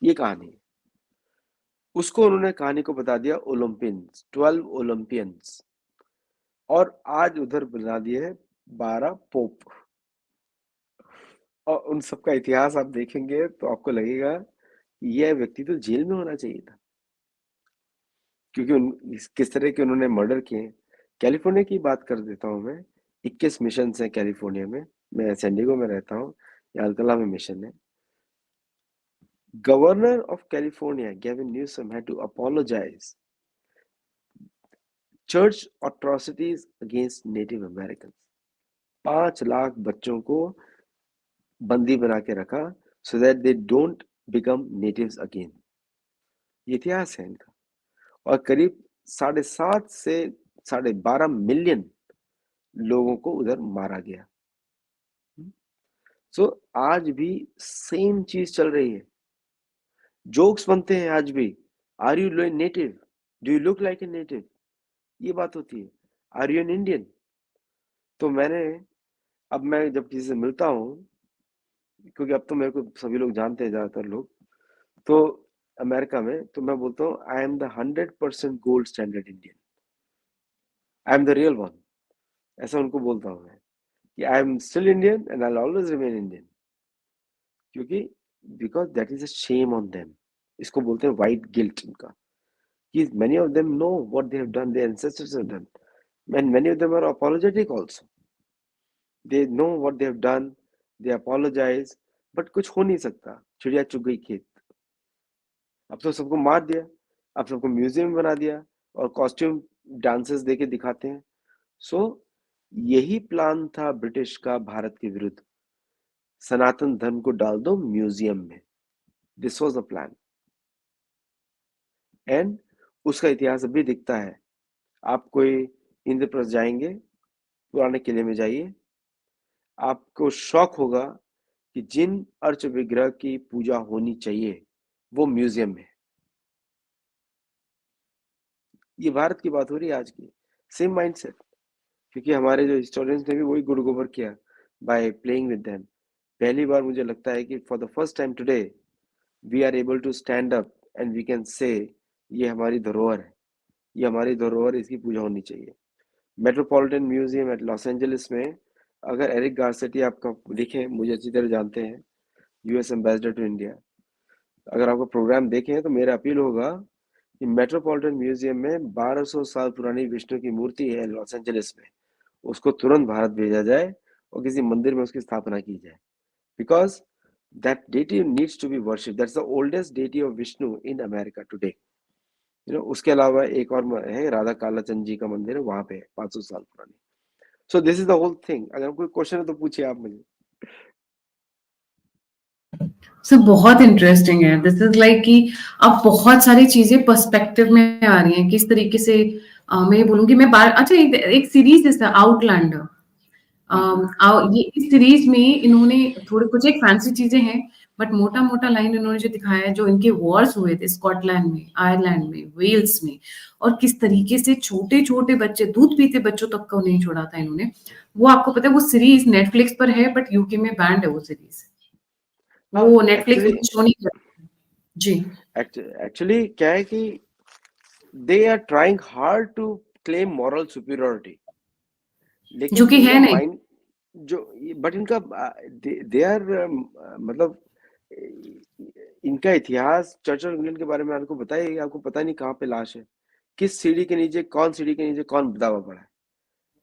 ये कहानी है. उसको उन्होंने कहानी को बता दिया ओलंपियंस, 12 ओलंपियंस. और आज उधर बना दिए हैं 12 पोप. और उन सबका इतिहास आप देखेंगे तो आपको लगेगा यह व्यक्ति तो जेल में होना चाहिए था, क्योंकि किस तरह के उन्होंने मर्डर किए. कैलिफोर्निया की बात कर देता हूँ मैं. 21 मिशन है कैलिफोर्निया में. मैं सैंडिगो में रहता हूँ, यहाँ अल्कला में मिशन है. Governor of California Gavin Newsom had to apologise church atrocities against native American. 5 lakh बच्चों को बंदी बना के रखा so that they don't become natives again. ये इतिहास है इनका. और करीब 7.5 से 12.5 मिलियन लोगों को उधर मारा गया. सो आज भी सेम चीज चल रही है. जोक्स बनते हैं आज भी. Are you native, do you look like a native, ये बात होती है. Are you an Indian. तो अब मैं जब किसी से मिलता हूँ, क्योंकि अब तो मेरे को सभी लोग जानते हैं, ज्यादातर लोग, तो अमेरिका में, तो मैं बोलता हूँ I am the 100% gold standard Indian, I am the real one. ऐसा उनको बोलता हूँ मैं कि I am still Indian and I always remain Indian. क्योंकि because that is a shame on them. इसको बोलते हैं वाइट गिल्ट उनका, कि many of them know what they have done, their ancestors have done, and many of them are apologetic also. They know what they have done, they apologize, but कुछ हो नहीं सकता. चिड़िया चुग गई खेत. अब तो सबको मार दिया, अब सबको म्यूजियम बना दिया और कॉस्ट्यूम डांसेस देके दिखाते हैं. सो यही प्लान था ब्रिटिश का भारत के विरुद्ध. सनातन धर्म को डाल दो म्यूजियम में. This was the plan. And उसका इतिहास अभी दिखता है. आप कोई इंद्रप्रस्थ जाएंगे, पुराने किले में जाइए, आपको शौक होगा कि जिन अर्च विग्रह की पूजा होनी चाहिए वो म्यूजियम में. ये भारत की बात हो रही है आज की. Same mindset. क्योंकि हमारे जो हिस्टोरियंस ने भी वही गुड़ गोबर किया बाय प्लेइंग विद देम. पहली बार मुझे लगता है कि for the first time today we are able to stand up and we can say ये हमारी धरोहर है, ये हमारी धरोहर, इसकी पूजा होनी चाहिए. Metropolitan museum at Los Angeles में, अगर एरिक गारसेटी आपका देखें, मुझे अच्छी तरह जानते हैं, यूएस एम्बेसडर टू इंडिया, अगर आपका प्रोग्राम देखें तो मेरा अपील होगा कि मेट्रोपॉलिटन म्यूजियम में 1200 साल पुरानी विष्णु की मूर्ति है लॉस एंजलिस में, उसको तुरंत भारत भेजा जाए और किसी मंदिर में उसकी स्थापना की जाए. Because that deity needs to be worshipped. That's the oldest deity of Vishnu in America today. उसके अलावा एक और है, राधा कालाचंद जी का मंदिर है, वहां पे 500 साल पुरानी. So this is the whole thing. अगर कोई क्वेश्चन है तो पूछिए आप मुझे. सर बहुत इंटरेस्टिंग है. दिस इज लाइक कि अब बहुत सारी चीजें पर्सपेक्टिव में आ रही हैं. किस तरीके से मैं ये बोलूंगी, मैं बार अच्छा एक सीरीज है आउटलैंडर. ये इस सीरीज में इन्होंने थोड़े कुछ एक फैंसी चीजें हैं, बट मोटा मोटा लाइन इन्होंने जो दिखाया है, जो इनके वॉर्स हुए थे स्कॉटलैंड में, आयरलैंड में, वेल्स में, और किस तरीके से छोटे छोटे बच्चे, दूध पीते बच्चों तक को नहीं छोड़ा था इन्होंने. वो आपको पता है, वो सीरीज नेटफ्लिक्स पर है, बट यूके में बैंड है वो सीरीज. वो नेटफ्लिक्स एक्चुअली में शो नहीं करता. जी. एक्चुअली क्या है कि they are trying hard to claim moral superiority, जो लेकिन कि है इनका नहीं. माइंड जो, बट इनका दे आर मतलब इनका इतिहास चर्च ऑफ इंग्लैंड के बारे में आपको बताइए, आपको पता नहीं कहाँ पे लाश है, किस सीढ़ी के नीचे, कौन सीढ़ी के नीचे कौन दबा पड़ा है.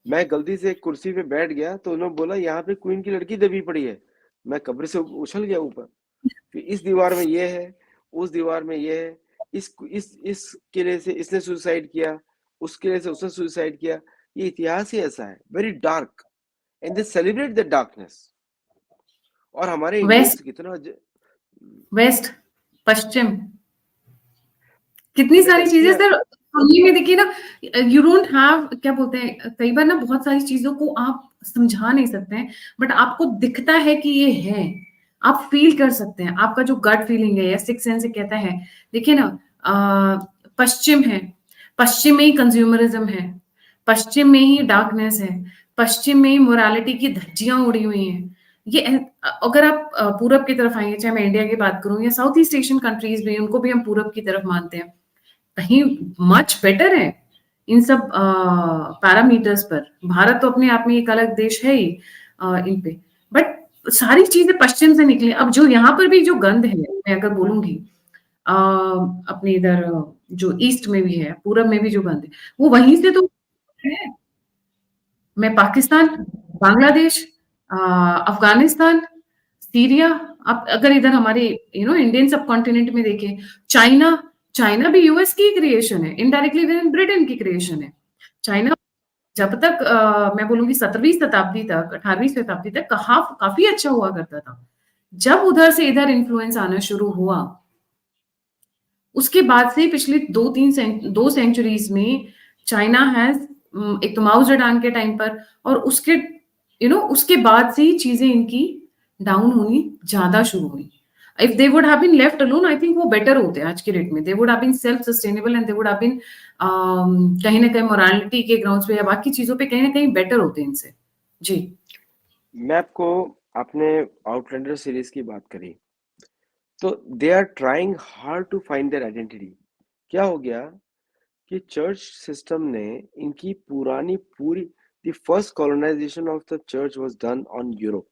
मैं गलती से एक कुर्सी पे बैठ गया तो उन्होंने बोला यहाँ पे क्वीन की लड़की दबी पड़ी है. मैं कब्र से उछल गया ऊपर. फिर इस दीवार में ये है, उस दीवार में ये है, इस किले से इसने सुसाइड किया, उसके वजह से उसने सुसाइड किया। ये इतिहास ही ऐसा है, very dark, and they celebrate the darkness. और हमारे वेस्ट, इंडियंस कितना वेस्ट, पश्चिम, कितनी मैंने सारी चीजें गलतियां सर सुनने में देखिए ना। यू डोंट हैव, क्या बोलते हैं, कई बार ना बहुत सारी चीजों को आप समझा नहीं सकते हैं, बट आपको दिखता है कि ये है, आप फील कर सकते हैं, आपका जो गट फीलिंग है या सिक्स सेंस कहता है। देखिए ना, पश्चिम है, पश्चिम में ही कंज्यूमरिज्म है, पश्चिम में ही डार्कनेस है, पश्चिम में ही मोरालिटी की धज्जियां उड़ी हुई हैं। ये अगर आप पूरब की तरफ आएंगे, चाहे मैं इंडिया की बात करूं या साउथ ईस्ट एशियन कंट्रीज भी, उनको भी हम पूरब की तरफ मानते हैं, कहीं मच बेटर है इन सब पैरामीटर्स पर। भारत तो अपने आप में एक अलग देश है ही इन पे, बट सारी चीजें पश्चिम से निकली। अब जो यहाँ पर भी जो गंध है, मैं अगर बोलूंगी अपने इधर जो ईस्ट में भी है, पूरब में भी जो गंध है, वो वहीं से तो है। मैं पाकिस्तान, बांग्लादेश, अफगानिस्तान, सीरिया, आप अगर इधर हमारे इंडियन सब कॉन्टिनेंट में देखें, चाइना, चाइना भी यूएस की क्रिएशन है, इनडायरेक्टली ब्रिटेन की क्रिएशन है। चाइना जब तक मैं बोलूंगी 17वीं शताब्दी तक, 18वीं शताब्दी तक काफी अच्छा हुआ करता था। जब उधर से इधर इन्फ्लुएंस आना शुरू हुआ, उसके बाद से पिछले 2 सेंचुरीज में चाइना हैज, एक तो माओ जेडांग के टाइम पर, और उसके उसके बाद से ही चीजें इनकी डाउन होनी ज्यादा शुरू हुई। If they would have been left alone, I think वो बेटर होते आज के डेट में। They would have been self sustainable and they would have been कहीं ना कहीं मोरालिटी के ग्राउंड्स पे या बाकी चीजों पे कहीं ना कहीं बेटर होते इनसे। जी। मैं आपको, आपने आउटलैंडर सीरीज की बात करी, तो they are trying hard to find their identity. क्या हो गया कि चर्च सिस्टम ने इनकी पुरानी पूरी, the first colonisation of the church was done on Europe.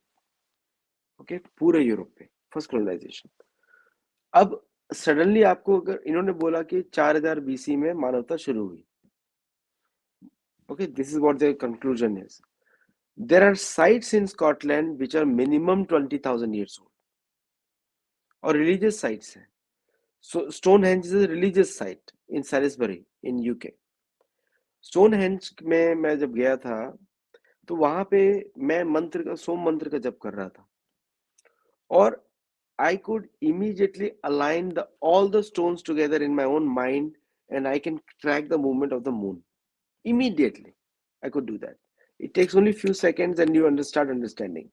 Okay, पूरे यूरोप पे फर्स्ट कॉलोनाइजेशन। अब सडनली आपको अगर इन्होंने बोला कि 4000 बीसी में मानवता शुरू हुई, okay, this is what their conclusion is. There are sites in Scotland which are minimum 20,000 years old, और रिलीजियस साइट्स हैं। So Stonehenge is a religious site in Salisbury in UK. Stonehenge में मैं जब गया था तो वहां पे मैं मंत्र का, सोम मंत्र का जप कर रहा था, और I could immediately align all the stones together in my own mind, and I can track the movement of the moon. Immediately I could do that. It takes only few seconds and you start understanding.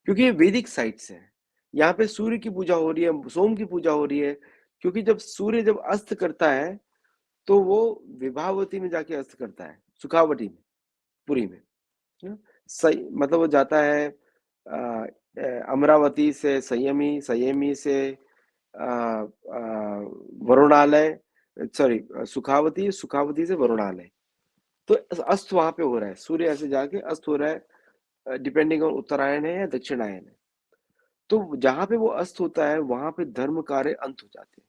क्योंकि ये वैदिक sites हैं, यहाँ पे सूर्य की पूजा हो रही है, सोम की पूजा हो रही है। क्योंकि जब सूर्य जब अस्त करता है तो वो विभावती में जाके अस्त करता है, सुखावटी में, पुरी में, सही, मतलब वो जाता है अमरावती से संयमी, संयमी से वरुणालय, सॉरी सुखावती, सुखावती से वरुणालय। तो अस्त वहां पे हो रहा है, सूर्य ऐसे जाके अस्त हो रहा है, डिपेंडिंग ऑन उत्तरायण है या दक्षिणायन है। तो जहां पे वो अस्त होता है वहां पे धर्म कार्य अंत हो जाते हैं।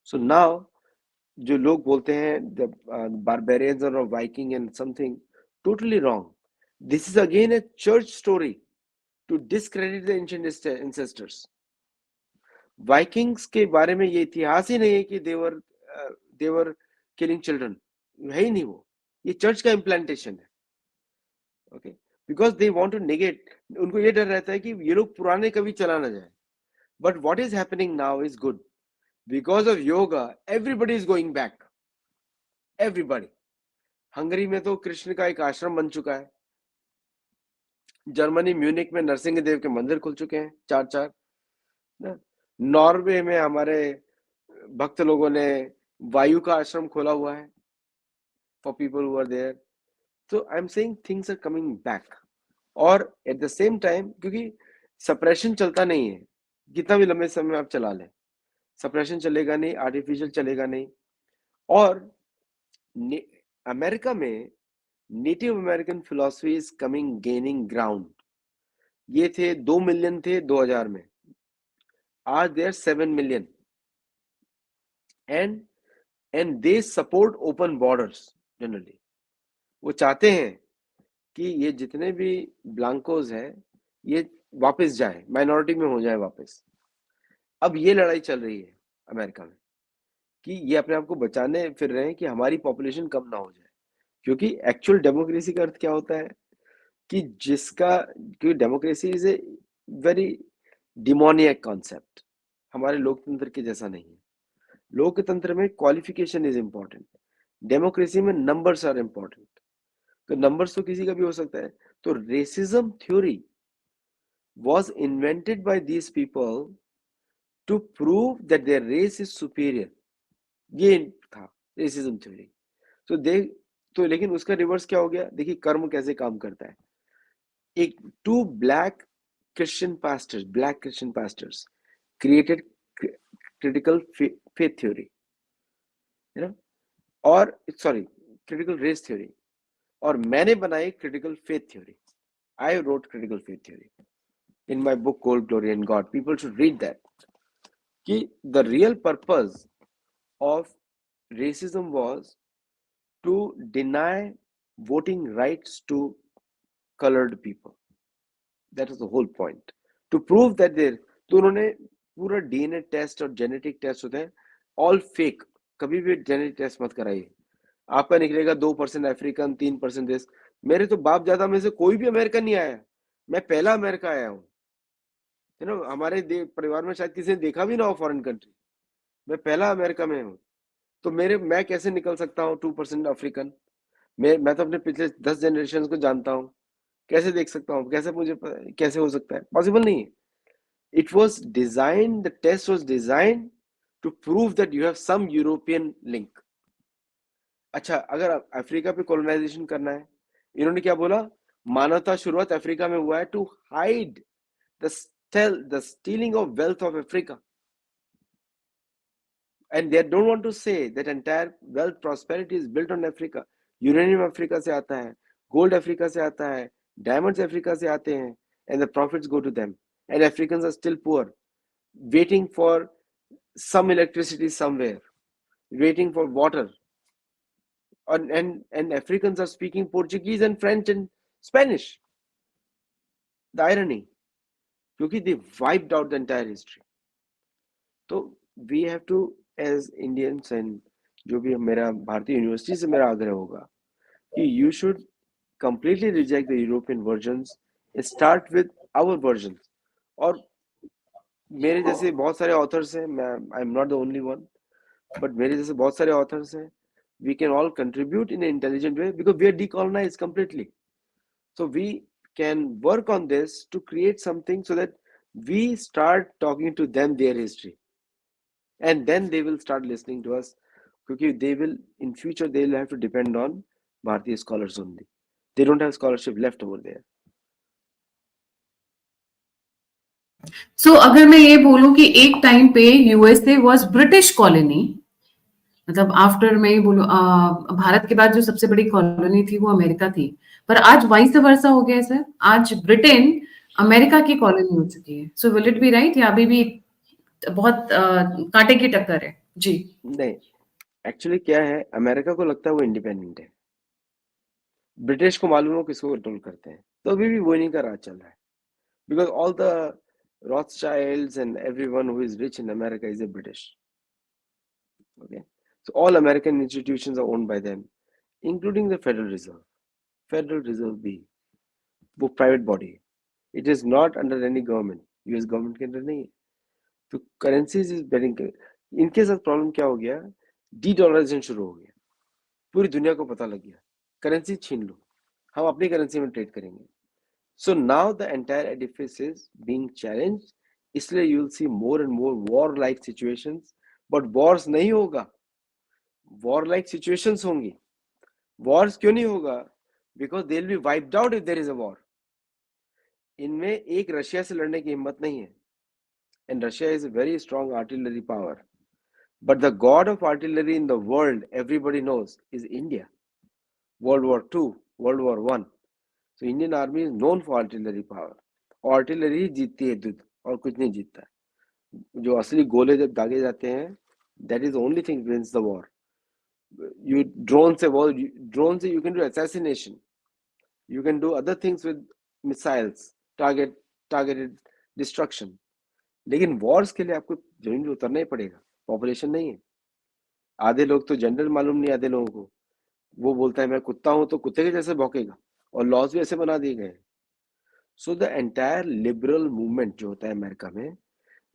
सो नाउ जो लोग बोलते हैं बारबेरियंस और viking and something, totally wrong. This is again a church story to discredit the ancient ancestors. Vikings के बारे में ये इतिहास ही नहीं है कि देवर किलिंग चिल्ड्रन, है ही नहीं वो, ये चर्च का इम्प्लांटेशन है। Okay, because they want to negate, उनको ये डर रहता है कि ये लोग पुराने कभी चला ना जाए। But what is happening now is good, because of yoga everybody is going back, everybody. Hungary में तो कृष्ण का एक आश्रम बन चुका है, जर्मनी म्यूनिक में नरसिंह देव के मंदिर खुल चुके हैं 4-4, नॉर्वे में हमारे भक्त लोगों ने वायु का आश्रम खोला हुआ है for people who are there. तो I am saying things are coming back. और एट द सेम टाइम, क्योंकि सप्रेशन चलता नहीं है, कितना भी लंबे समय आप चला लें, सप्रेशन चलेगा नहीं, आर्टिफिशियल चलेगा नहीं। और अमेरिका में native American philosophy is coming, gaining ground. ये थे 2 मिलियन थे 2000 में, आज they are 7 million, and they support open borders generally. वो चाहते हैं कि ये जितने भी ब्लैंकोज हैं ये वापस जाए, माइनॉरिटी में हो जाए वापस। अब ये लड़ाई चल रही है अमेरिका में कि ये अपने आप को बचाने फिर रहे हैं कि हमारी पॉपुलेशन कम ना हो जाए, क्योंकि एक्चुअल डेमोक्रेसी का अर्थ क्या होता है कि क्योंकि democracy is a very demoniac concept, हमारे लोकतंत्र के जैसा नहीं है। लोकतंत्र में क्वालिफिकेशन इज इंपॉर्टेंट, डेमोक्रेसी में नंबर्स आर इंपॉर्टेंट। तो नंबर्स तो किसी का भी हो सकता है। तो racism theory was invented by these people to prove that their race is superior, ये था रेसिज्म थ्योरी। तो लेकिन उसका रिवर्स क्या हो गया, देखिए कर्म कैसे काम करता है। एक two black Christian pastors created critical faith theory, है ना, और सॉरी क्रिटिकल रेस थ्योरी, और मैंने बनाई critical faith theory. I wrote critical faith theory in my book Cold Glory and God. People should read that. कि the real purpose of racism was to deny voting rights to colored people. That was the whole point. To prove that तो उन्होंने पूरा DNA test और genetic test होते हैं, all fake, कभी भी genetic test मत कराइए। आपका निकलेगा 2% अफ्रीकन, 3% देश। मेरे तो बाप दादा में से कोई भी अमेरिकन नहीं आया, मैं पहला अमेरिका आया हूँ। हमारे परिवार में शायद किसी ने देखा भी ना हो फॉरेन कंट्री, मैं पहला अमेरिका में हूँ। तो मैं कैसे निकल सकता हूँ 2% अफ्रीकन? मैं तो अपने पिछले 10 जनरेशन को जानता हूँ, कैसे देख सकता हूँ? कैसे हो सकता है? पॉसिबल नहीं है। It was design, the test was design to prove that you have some European link. अच्छा, अगर अफ्रीका पे कॉलोनाइजेशन करना है, इन्होंने क्या बोला, मानवता शुरुआत अफ्रीका में हुआ है to hide the stealing of wealth of Africa. And they don't want to say that entire wealth prosperity is built on Africa. Uranium Africa से आता है, gold अफ्रीका से आता है, diamonds अफ्रीका से आते हैं, and the profits go to them. And Africans are still poor, waiting for some electricity somewhere, waiting for water. And Africans are speaking Portuguese and French and Spanish. The irony, क्योंकि they wiped out the entire history. तो we have to as Indians, and जो भी मेरा भारतीय university से मेरा आग्रह होगा कि you should completely reject the European versions, start with our versions. और मेरे जैसे बहुत सारे ऑथर्स हैं, मैं आई am not the only one, but मेरे जैसे बहुत सारे ऑथर्स हैं, we can all contribute in an intelligent way because we are decolonized completely. So we can work on this to create something so that we start talking to them their history, and then they will start listening to us, because they will in future they will have to depend on Bharatiya scholars only. They don't have scholarship left over there. So अगर मैं ये बोलूं कि एक time पे USA was British colony, मतलब after मैं ये बोलूं भारत के बाद जो सबसे बड़ी कॉलोनी थी वो अमेरिका थी, पर आज वाइस वर्सा हो गया है सर, आज ब्रिटेन अमेरिका की कॉलोनी हो चुकी है। So will it be right, या अभी भी बहुत कांटे की टक्कर है? जी नहीं, एक्चुअली क्या है, अमेरिका को लगता है वो इंडिपेंडेंट है, ब्रिटिश को मालूम हो किसको कंट्रोल करते हैं, तो अभी भी वो नहीं का राज चल रहा है, because all the Rothschilds and everyone who is rich in America is a British. Okay, so all American institutions are owned by them, including the Federal Reserve. Federal Reserve भी वो प्राइवेट बॉडी है, it is not under any government, US government के अंदर नहीं है। तो currencies is bearing, इनके साथ प्रॉब्लम क्या हो गया, डी डॉलराइजेशन शुरू हो गया, पूरी दुनिया को पता लग गया, करेंसी छीन लो, हम अपनी करेंसी में ट्रेड करेंगे। So now the entire edifice is being challenged, इसलिए you will see more and more war like situations, but wars नहीं होगा, वॉर लाइक सिचुएशंस होंगी। वॉर्स क्यों नहीं होगा, because they will be wiped out if there is a war. इनमें एक Russia से लड़ने की हिम्मत नहीं है, and Russia is a very strong artillery power, but the god of artillery in the world everybody knows is India. World War II, World War I, so Indian army is known for artillery power. Artillery जीतती है युद्ध और कुछ नहीं जीतता है, जो असली गोले जब दागे जाते हैं, that is the only thing wins the war. You drone से you can do assassination, you can do other things with missiles, targeted destruction, लेकिन वॉर्स के लिए आपको जमीन पे उतरना ही पड़ेगा, पॉपुलेशन नहीं है। आधे लोग तो जेंडर मालूम नहीं, आधे लोगों को वो बोलता है मैं कुत्ता हूं तो कुत्ते के जैसे भौंकेगा, और लॉज भी ऐसे बना दिए गए। So the entire liberal movement जो होता है अमेरिका में,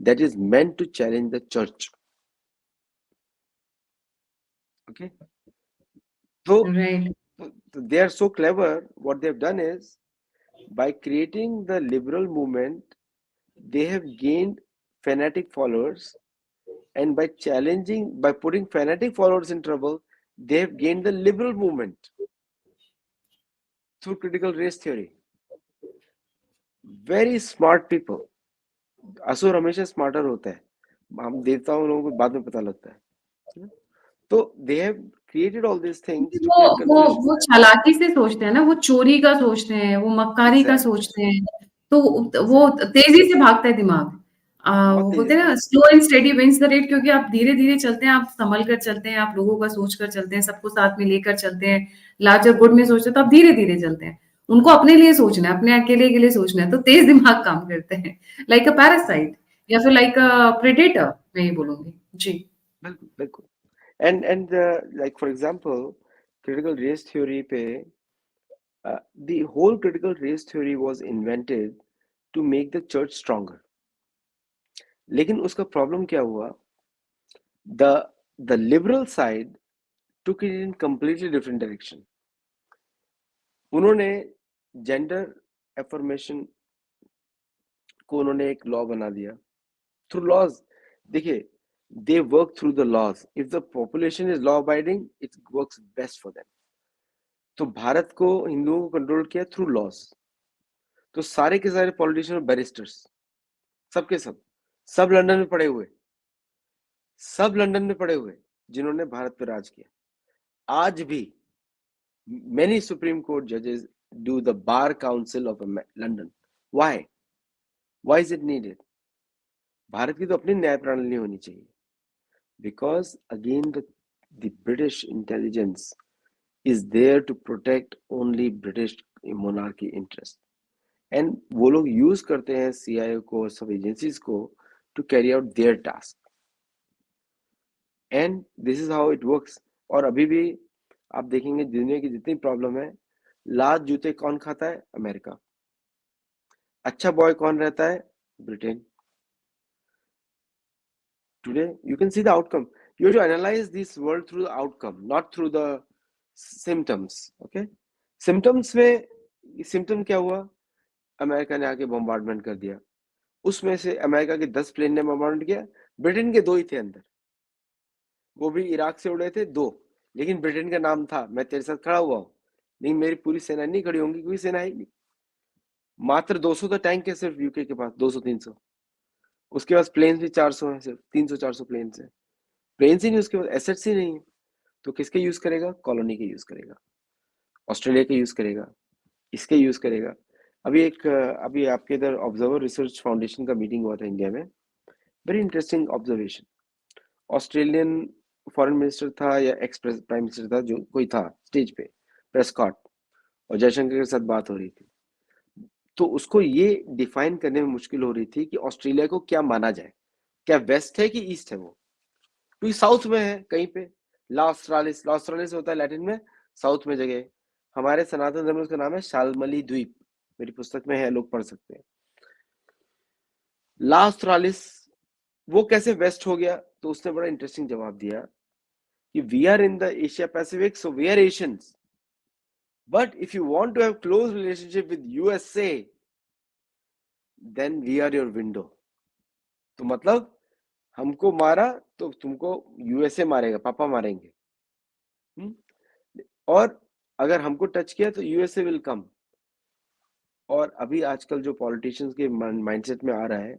that is meant to challenge the church. Okay, तो right. they are so clever. What they've done is, by creating the liberal movement, they have gained fanatic followers, and by putting fanatic followers in trouble, they have gained the liberal movement through critical race theory. Very smart people. असुर हमेशा smarter होता है, हम देवताओं लोगों को बाद में पता लगता है। तो they have created all these things to वो create वो confusion. वो चालाकी से सोचते हैं ना, वो चोरी का सोचते हैं, वो मक्कारी का Exactly, सोचते हैं, तो वो exactly. तेज़ी से भागता है दिमाग। बहुत वो तेजी बोलते हैं से। ना slow and steady wins the race, क्योंकि आप धीरे-धीरे चलते हैं, आप सँभल कर चलते हैं, आप लोगों का सोच कर चलते हैं, सबको साथ में लेकर चलते हैं, लार्जर गुड में सोचते हैं, तो आप धीरे-धीरे चलते हैं। उनको अपने लिए सोचना है, अपने अकेले के लिए सोचना है, तो तेज़ दिमाग काम करते हैं, लाइक अ पैरासाइट या फिर लाइक अ प्रेडेटर, मैं ये बोलूँगी। जी। बिल्कुल, बिल्कुल। And like for example, critical race theory पे, the whole critical race theory was invented to make the church stronger. लेकिन उसका प्रॉब्लम क्या हुआ? The liberal side took it in completely different direction. उन्होंने जेंडर एफर्मेशन को उन्होंने एक law बना दिया थ्रू लॉज। देखिए, they work through the laws. If the population is law abiding, it works best for them. तो भारत को हिंदुओं को कंट्रोल किया थ्रू लॉज। तो सारे के सारे पॉलिटिशियन और बैरिस्टर्स, सबके सब लंदन में पड़े हुए, सब लंदन में पड़े हुए, जिन्होंने भारत पर राज किया। आज भी many supreme court judges do the bar council of London. Why is it needed? Bharat की तो अपनी न्याय प्रणाली होनी चाहिए, because again the British intelligence is there to protect only British monarchy interest, and वो लोग यूज करते हैं CIA को और सब एजेंसीज को to carry out their task, and this is how it works. और अभी भी आप देखेंगे दुनिया की जितनी प्रॉब्लम है, लात जूते कौन खाता है? अमेरिका। अच्छा बॉय कौन रहता है? Britain. Today you can see the outcome. You have to analyze this world through the outcome, not through the symptoms. Okay, symptoms में symptom क्या हुआ? अमेरिका ने आके बॉम्बार्डमेंट कर दिया, उसमें से अमेरिका के 10 प्लेन ने बॉम्बार्डमेंट किया, ब्रिटेन के 2 ही थे अंदर, वो भी इराक से उड़े थे 2, लेकिन ब्रिटेन का नाम था मैं तेरे साथ खड़ा हुआ हूँ, लेकिन मेरी पूरी सेना नहीं खड़ी होंगी, कोई सेना ही नहीं। मात्र 200 तो टैंक है सिर्फ यूके के पास, 200-300। उसके पास प्लेन भी 400 है, सिर्फ 300-400 प्लेन है। प्लेन ही नहीं, उसके पास एसेट्स ही नहीं है, तो किसके यूज करेगा? कॉलोनी के यूज करेगा, ऑस्ट्रेलिया के यूज करेगा, इसके यूज करेगा। अभी आपके इधर ऑब्जर्वर रिसर्च फाउंडेशन का मीटिंग हुआ था इंडिया में, very interesting observation. Australian foreign minister था या एक्स प्राइम मिनिस्टर था, जो कोई था स्टेज पे, प्रेस्कॉट, और जयशंकर के साथ बात हो रही थी, तो उसको ये डिफाइन करने में मुश्किल हो रही थी कि ऑस्ट्रेलिया को क्या माना जाए, क्या वेस्ट है कि ईस्ट है वो, क्योंकि साउथ में है कहीं पे। लॉस्ट्रालिस होता है लैटिन में, साउथ में जगह। हमारे सनातन धर्म में उसका नाम है शालमली द्वीप, मेरी पुस्तक में है, लोग पढ़ सकते हैं। लॉस्ट्रालिस वो कैसे वेस्ट हो गया? तो उसने बड़ा इंटरेस्टिंग जवाब दिया कि we are in the Asia Pacific, so we are Asians, but if you want to have close relationship with USA, then we are your window. तो मतलब हमको मारा तो तुमको यूएसए मारेगा, पापा मारेंगे। और अगर हमको टच किया तो यूएसए विल कम। और अभी आजकल जो पॉलिटिशियंस के माइंडसेट में आ रहा है,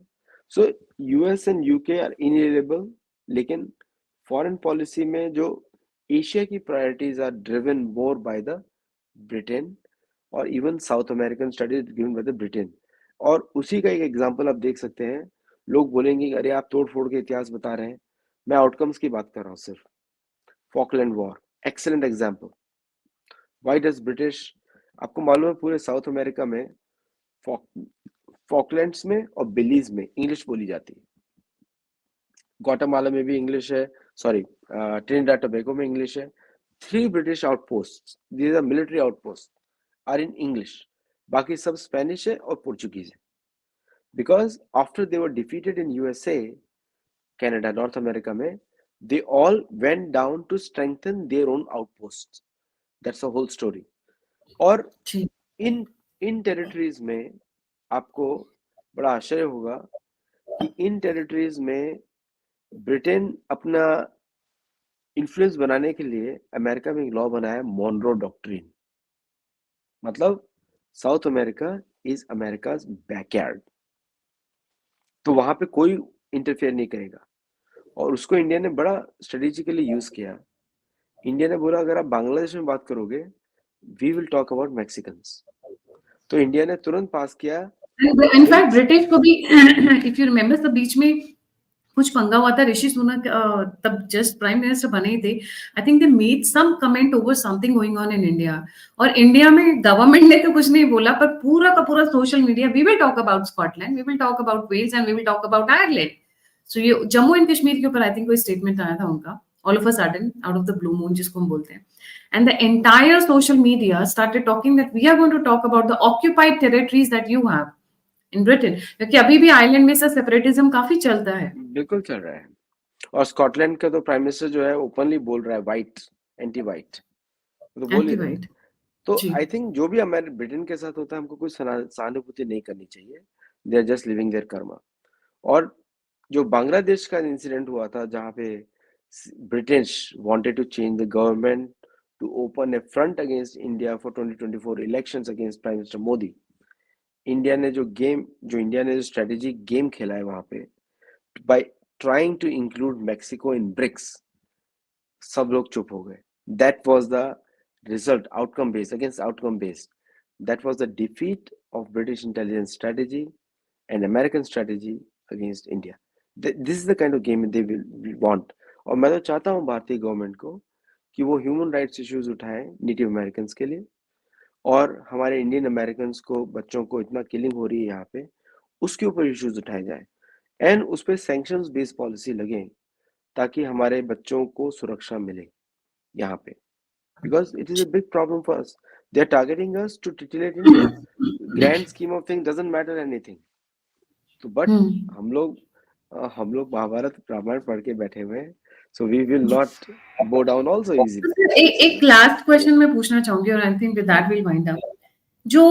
so US and UK are ineligible, लेकिन फॉरेन पॉलिसी में जो एशिया की priorities are driven more by the Britain, और even South American studies given by the Britain. और उसी का एक एग्जांपल आप देख सकते हैं, लोग बोलेंगे अरे आप तोड़ फोड़ के इतिहास बता रहे हैं, मैं आउटकम्स की बात कर रहा हूँ सिर्फ। Falkland war, excellent example. Why does British, आपको मालूम है पूरे साउथ अमेरिका में फॉकलैंड्स में और बिलीज में इंग्लिश बोली जाती है। ग्वाटेमाला में भी इंग्लिश है, सॉरी, ट्रिनिडाद टोबैगो में इंग्लिश है। 3 British outpost, these are military outpost, are in English. बाकी सब स्पेनिश है और पोर्चुगीज है। Because after they were defeated in USA, Canada, North America में, they all went down to strengthen their own outposts. That's the whole story. और जी इन इन territories में आपको बड़ा आश्चर्य होगा कि इन टेरिटरीज में ब्रिटेन अपना इन्फ्लुएंस बनाने के लिए अमेरिका में एक लॉ बनाया, मॉनरो डॉक्ट्रिन। मतलब South America is America's backyard, तो वहां पे कोई इंटरफेयर नहीं करेगा। और उसको इंडिया ने बड़ा स्ट्रेटेजिकली यूज किया। इंडिया ने बोला अगर आप बांग्लादेश में बात करोगे, we will talk about Mexicans. तो इंडिया ने तुरंत पास किया। इनफैक्ट ब्रिटिश को भी इफ यू रिमेम्बर सब बीच में कुछ पंगा हुआ था, ऋषि सुनक तब जस्ट प्राइम मिनिस्टर बने ही थे। I think they made some comment over something going on in India, और इंडिया में गवर्नमेंट ने तो कुछ नहीं बोला, पर पूरा का पूरा social media, we will talk about Scotland, we will talk about Wales and we will talk about Ireland. So ये जम्मू एंड कश्मीर के ऊपर आई थिंक कोई स्टेटमेंट आया था उनका, all of a sudden, out of the blue moon जिसको हम बोलते हैं, and the entire social media started talking that we are going to talk about the occupied territories that you have in Britain, क्योंकि अभी भी Ireland में से separatism काफी चलता है। बिल्कुल चल रहा है। और स्कॉटलैंड का तो प्राइम मिनिस्टर जो है ओपनली बोल रहा है वाइट, एंटी वाइट, तो बोल ही एंटी रहे हैं। वाइट तो जी आई थिंक जो भी हमारे ब्रिटेन के साथ होता है, हमको कोई सहानुभूति नहीं करनी चाहिए। They are just living their karma. और जो बांग्लादेश का इंसिडेंट हुआ था, जहाँ पे British wanted to change the government to open a front against India for 2024 elections against prime minister Modi, India ने जो स्ट्रेटेजिक गेम खेला है वहां पे, by trying to include Mexico in BRICS, सब लोग चुप हो गए। That was the result, outcome based against outcome based. That was the defeat of British intelligence strategy and American strategy against India. This is the kind of game they will want. और मैं तो चाहता हूँ भारतीय government को कि वो human rights issues उठाए नेटिव अमेरिकन के लिए, और हमारे इंडियन अमेरिकन को, बच्चों को इतना किलिंग हो रही है यहाँ पे, उसके ऊपर इश्यूज उठाए जाए एंड उस पर सैंक्शंस बेस्ड पॉलिसी लगे, ताकि हमारे बच्चों को सुरक्षा मिले यहाँ पे। Because it is a big problem for us, they are targeting us to titillate India. Grand scheme of thing doesn't matter anything. तो बट हम लोग महाभारत रामायण पढ़ के बैठे हुए हैं, so we will not bow down also easily. एक last question मैं पूछना चाहूंगी, और I think with that will wind up. जो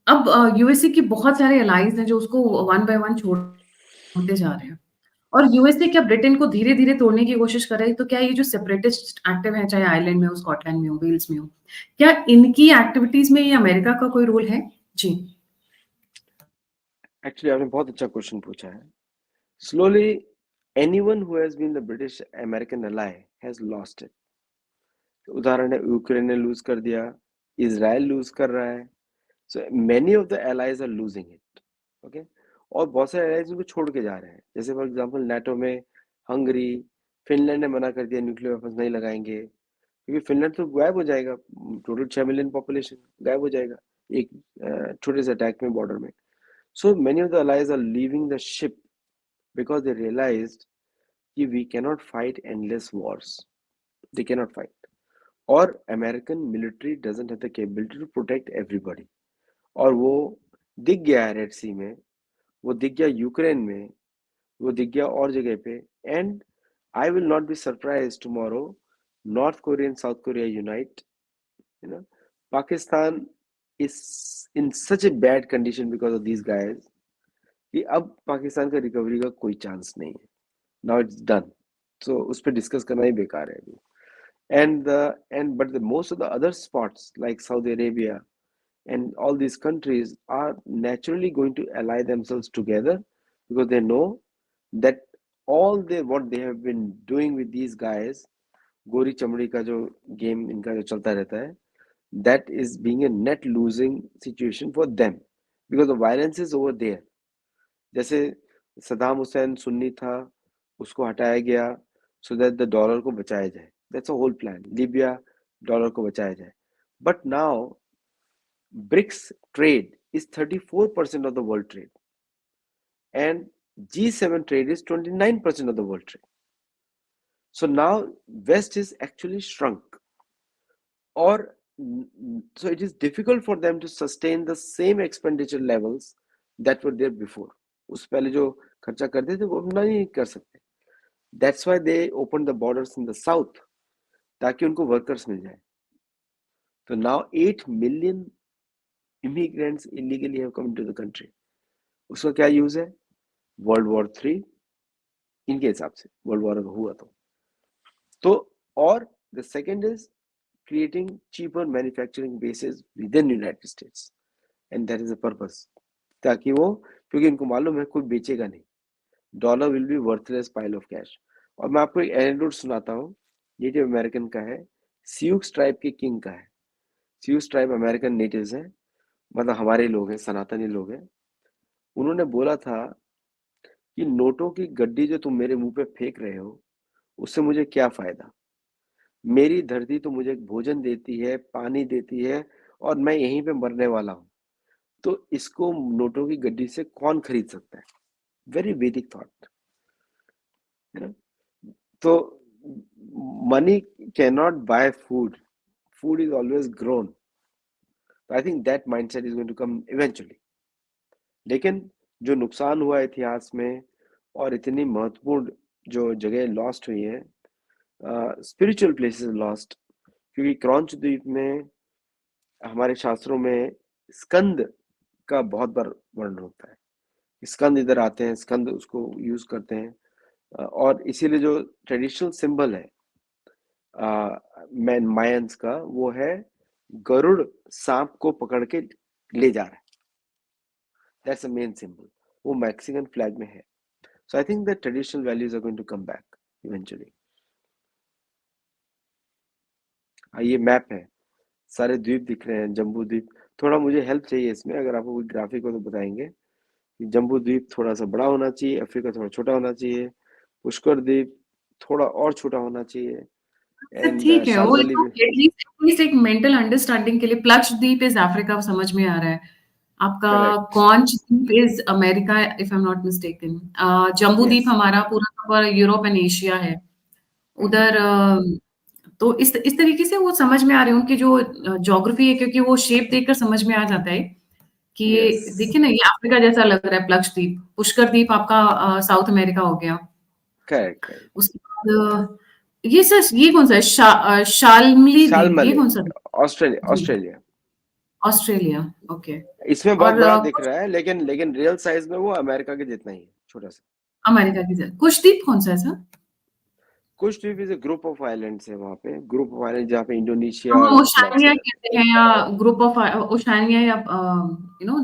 अब यूएसए की बहुत सारे अलाइज हैं जो उसको वन बाय वन छोड़ते जा रहे हैं, और यूएसए क्या ब्रिटेन को धीरे धीरे तोड़ने की कोशिश कर रही है, तो क्या ये जो सेपरेटिस्ट एक्टिव है, चाहे आयरलैंड में हो, स्कॉटलैंड में हो, वेल्स में हो, क्या इनकी एक्टिविटीज में ये अमेरिका का कोई रोल है? जी एक्चुअली आपने बहुत अच्छा क्वेश्चन पूछा है। Slowly anyone who has been the British American ally has lost it. उदाहरण है, यूक्रेन ने लूज कर दिया, इजराइल लूज कर रहा है, so many of the allies are losing it. Okay, और बहुत सारे एलाइज उनको छोड़ के जा रहे हैं। जैसे फॉर एग्जांपल नेटो में हंगरी, फिनलैंड ने मना कर दिया, न्यूक्लियर वेपन्स नहीं लगाएंगे, क्योंकि फिनलैंड तो गायब हो जाएगा, टोटल 6 मिलियन पॉपुलेशन गायब हो जाएगा एक छोटे से अटैक में, बॉर्डर में। So many of the allies are leaving the ship because they realised कि we cannot fight endless wars. They cannot fight. और American military doesn't have the capability to protect everybody. और वो दिख गया है red सी में, वो दिख गया यूक्रेन में, वो दिख गया और जगह पे। And I will not be surprise tomorrow north Korea and south Korea unite, you know. Pakistan is in such a bad condition because of these guys कि अब पाकिस्तान का रिकवरी का कोई चांस नहीं है। नाउ इट्स डन, सो उस पर डिस्कस करना ही बेकार है अभी। But the most of the other spots like Saudi Arabia and all these countries are naturally going to ally themselves together because they know that what they have been doing with these guys, गोरी चमड़ी का जो game इनका जो चलता रहता है, that is being a net losing situation for them because the violence is over there. जैसे सदाम हुसैन सुन्नी था, उसको हटाया गया सो दैट द डॉलर को बचाया जाए। That's a whole plan, Libya dollar को बचाया जाए। But now BRICS trade is 34% of the world trade and G7 trade is 29% of the world trade. So now West is actually shrunk, or so it is difficult for them to sustain the same expenditure levels that were there before. उस पहले जो खर्चा करते थे वो अब नहीं कर सकते. That's why they opened the borders in the south, ताकि उनको workers मिल जाए. So now 8 million immigrants illegally have come into the country. उसका क्या यूज है? World War III इनके हिसाब से वर्ल्ड वॉर अगर हुआ तो और the second is creating cheaper manufacturing bases within United States, and that is the purpose, ताकि वो, क्योंकि इनको मालूम है कोई बेचेगा नहीं, dollar will be worthless pile of cash. और मैं आपको एक एनेक्डोट सुनाता हूँ, नेटिव अमेरिकन का है, सियूक्स ट्राइब के किंग का है. सियूक्स ट्राइब अमेरिकन नेटिव्स हैं, मतलब हमारे लोग हैं, सनातनी लोग हैं. उन्होंने बोला था कि नोटों की गड्डी जो तुम मेरे मुंह पे फेंक रहे हो उससे मुझे क्या फायदा, मेरी धरती तो मुझे भोजन देती है, पानी देती है, और मैं यहीं पे मरने वाला हूँ, तो इसको नोटों की गड्डी से कौन खरीद सकता है. वेरी वैदिक थॉट, है ना. तो money can not buy food, food is always grown. I think that mindset is going to come eventually. लेकिन जो नुकसान हुआ इतिहास में और इतनी महत्वपूर्ण जो जगह लॉस्ट हुई है, स्पिरिचुअल प्लेसेस लॉस्ट, क्योंकि क्रॉन्च द्वीप में हमारे शास्त्रों में स्कंद का बहुत बार वर्णन होता है. स्कंद इधर आते हैं, स्कंद उसको यूज करते हैं, और इसीलिए जो ट्रेडिशनल सिंबल है मायंस का, वो है गरुड़ सांप को पकड़ के ले जा रहा है. दैट्स द मेन सिंबल, वो मैक्सिकन फ्लैग में है. So I think the traditional values are going to come back eventually. ये मैप है, सारे द्वीप दिख रहे हैं, जम्बू द्वीप. थोड़ा मुझे हेल्प चाहिए इसमें, अगर आपको कोई ग्राफिक हो तो बताएंगे. जम्बू द्वीप थोड़ा सा बड़ा होना चाहिए, अफ्रीका थोड़ा छोटा होना चाहिए, पुष्कर द्वीप थोड़ा और छोटा होना चाहिए, अच्छा, एंड ठीक है, वो शालमली भी. एटलीस्ट एक मेंटल अंडरस्टैंडिंग के लिए लक्षद्वीप इज अफ्रीका समझ में आ रहा है. आपका करेक्ट. कॉन्च द्वीप is America if I am not mistaken. Jambu Dweep yes. हमारा पूरा का पूरा यूरोप एंड एशिया है. उधर तो इस तरीके से वो समझ में आ रहे हैं उनकी जो ज्योग्राफी है, क्योंकि वो शेप देखकर समझ में आ जाता है कि यस. ये देखिए ना, ये अफ्रीका जैसा लग रहा है लक्षद्वीप. पुष्कर द्वीप आपका साउथ अमेरिका हो गया. करेक्ट. करेक्ट. उसके बाद ये सर, ये कौन सा है? शालमली द्वीप, ये शालमली, कौन सा द्वीप? ऑस्ट्रेलिया. जी, ऑस्ट्रेलिया ऑस्ट्रेलिया. ओके. इसमें बहुत और बड़ा दिख रहा है, लेकिन रियल साइज में वो अमेरिका के जितना ही है, छोटा सा. अमेरिका की तरफ कुछ द्वीप कौन सा है सर? कुछ द्वीप is a group of islands है, वहाँ पे ग्रुप ऑफ आइलैंड जहाँ पे इंडोनेशिया हम और ब्लॉक्स ओशानिया है. कहते हैं, या ग्रुप ऑफ ओशानिया, या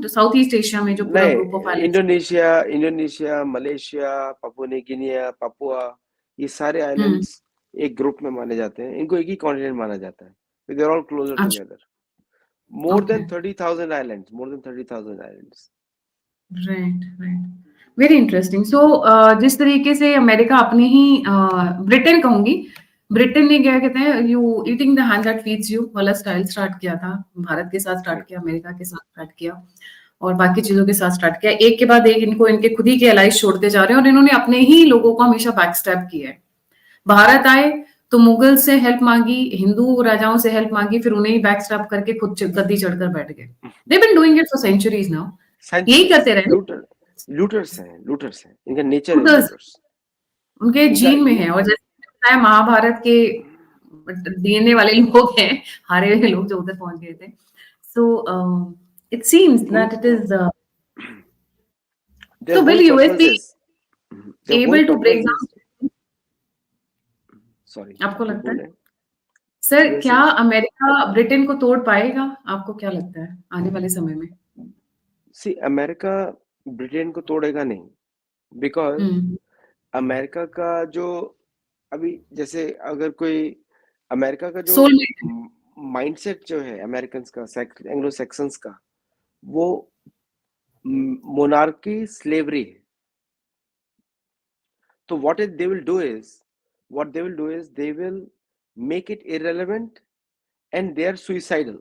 साउथ ईस्ट एशिया में जो पूरा ग्रुप ऑफ नहीं, islands. Indonesia, Malaysia, Papua new Guinea, Papua, ये सारे हम्म. आइलैंड्स एक ग्रुप में माने जाते हैं. इनको एक ही कॉन्टिनेंट माना जाता है. दे आर ऑल क्लोजर अच्छा. Together. More okay. Than 30,000 islands, more than 30,000 islands. Right, right. Very interesting. So जिस तरीके से अमेरिका अपनी ही ब्रिटेन कहूंगी, ब्रिटेन ने क्या कहते हैं, you eating the hand that feeds you वाला स्टाइल स्टार्ट किया था. भारत के साथ स्टार्ट किया, करेक्ट. अमेरिका के साथ स्टार्ट किया, और बाकी चीजों के साथ स्टार्ट किया. एक के बाद एक इनको इनके खुद ही के एलाइज छोड़ते जा रहे हैं, और इन्होंने अपने ही लोगों को हमेशा बैकस्टैब किया है. भारत आए तो मुगल से हेल्प मांगी, हिंदू राजाओं से हेल्प मांगी, फिर उन्हें ही बैकस्टैब करके खुद गद्दी चढ़कर बैठ गए. They been doing it for centuries now. यही सेंचुरीज. करते रहे. लूटर्स हैं, लूटर्स हैं, इनका नेचर है लूटर्स लूटर्स. उनके इनका जीन में ये है, और जैसे बताया महाभारत के डीएनए वाले लोग हैं, हारे हुए लोग जो उधर पहुंच गए थे. So it seems that it इनको is. their So will whole US purpose be is their whole able to break purpose is down? sorry, आपको आप लगता है बोले. सर, क्या यूएसए. अमेरिका ब्रिटेन को तोड़ पाएगा? आपको क्या लगता है आने वाले समय में? सी, अमेरिका ब्रिटेन को तोड़ेगा नहीं, बिकॉज हम्म. अमेरिका का जो अभी, जैसे अगर कोई अमेरिका का जो सोलमेट. माइंडसेट जो है अमेरिकन का, एंग्लो सेक्सन्स का, वो मोनार्की स्लेवरी है. तो what they will do is they will make it irrelevant, and they are suicidal.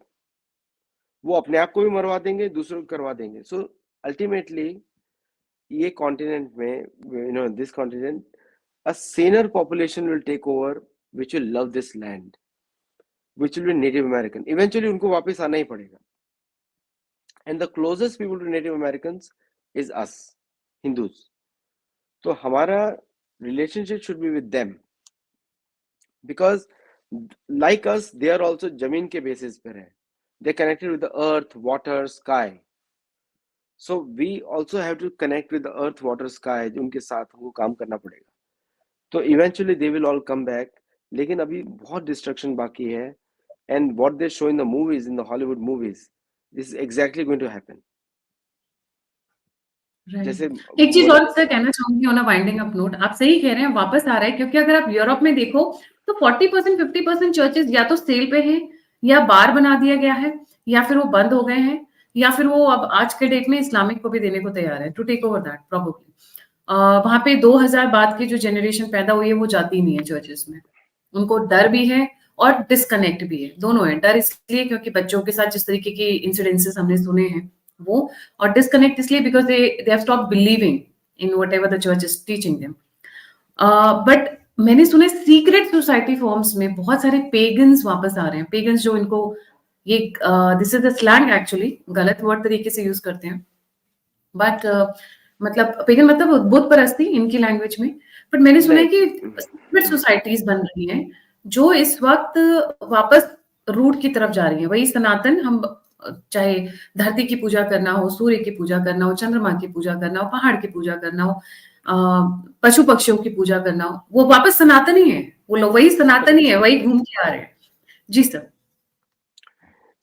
वो अपने आप को भी मरवा देंगे, दूसरों को करवा देंगे. सो अल्टीमेटली ये कॉन्टिनेंट में, this continent a saner population will take over, which will love this land, which will be Native American. Eventually उनको वापस आना ही पड़ेगा. And the closest people to Native Americans is us, Hindus. तो हमारा relationship should be with them, because like us, they are also जमीन के basis पर है. They're connected with the earth, water, sky. So we also have to connect with the earth, water, sky. उनके साथ हमको काम करना पड़ेगा. तो eventually they will all come back. लेकिन अभी बहुत destruction बाकी है. And what they show in the movies, in the Hollywood movies, this is exactly going to happen. जैसे एक चीज और सर कहना चाहूंगी on a winding up note, आप सही कह रहे हैं, वापस आ रहा है, क्योंकि अगर आप यूरोप में देखो तो 40% 50% चर्चेस या तो सेल पे हैं, या बार बना दिया गया है, या फिर वो बंद हो गए हैं, या फिर वो अब आज के डेट में इस्लामिक को भी देने को तैयार है to take over that probably. वहां पे 2000 बाद की जो जनरेशन पैदा हुई है वो जाती नहीं है चर्चेस में. उनको डर भी है और डिस्कनेक्ट भी है, दोनों है. डर इसलिए क्योंकि बच्चों के साथ जिस तरीके की इंसिडेंसेस हमने सुने हैं वो, और डिस्कनेक्ट इसलिए because they have stopped believing in whatever the church is teaching them. But मैंने सुने सीक्रेट सोसाइटी फॉर्म्स में बहुत सारे पेगन्स वापस आ रहे हैं. पेगन्स जो इनको ये this is the slang actually, गलत वर्ड तरीके से यूज करते हैं, बट मतलब पेगन मतलब बुत परस्ती इनकी लैंग्वेज में. बट मैंने सुना है कि सीक्रेट सोसाइटीज बन रही हैं जो इस वक्त वापस रूट की तरफ जा रही है. वही सनातन, हम चाहे धरती की पूजा करना हो, सूर्य की पूजा करना हो, चंद्रमा की पूजा करना हो, पहाड़ की पूजा करना हो, पशु पक्षियों की पूजा करना हो, वो वापस सनातन ही है. वो लोग वही सनातन ही है, वही घूम के आ रहे हैं. जी सर.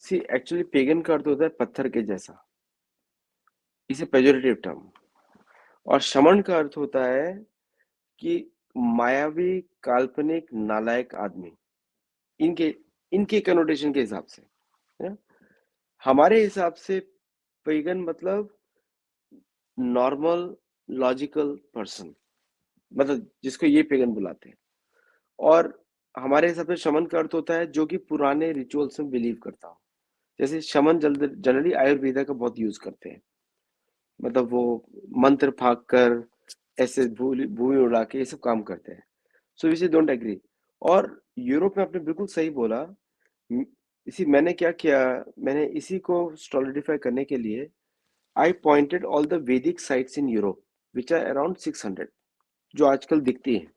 सी एक्चुअली पेगन का अर्थ होता है पत्थर के जैसा, इसे पेजोरेटिव टर्म. और शमन का अर्थ होता है कि मायावी, काल्पनिक, नालायक आदमी. इनके कनोटेशन के हिसाब से, हमारे हिसाब से पेगन मतलब नॉर्मल लॉजिकल पर्सन, मतलब जिसको ये पेगन बुलाते हैं. और हमारे हिसाब से शमन का अर्थ होता है जो कि पुराने रिचुअल्स में बिलीव करता हो. जैसे शमन जनरली आयुर्वेदा का बहुत यूज करते हैं, मतलब वो मंत्र फाक कर ऐसे भूमि उड़ा के ये सब काम करते हैं. सो विच डोंट एग्री. और यूरोप में आपने बिल्कुल सही बोला. मैंने क्या किया, मैंने इसी को सॉलिडिफाई करने के लिए I pointed all the Vedic sites in Europe which are around 600, जो आजकल दिखती हैं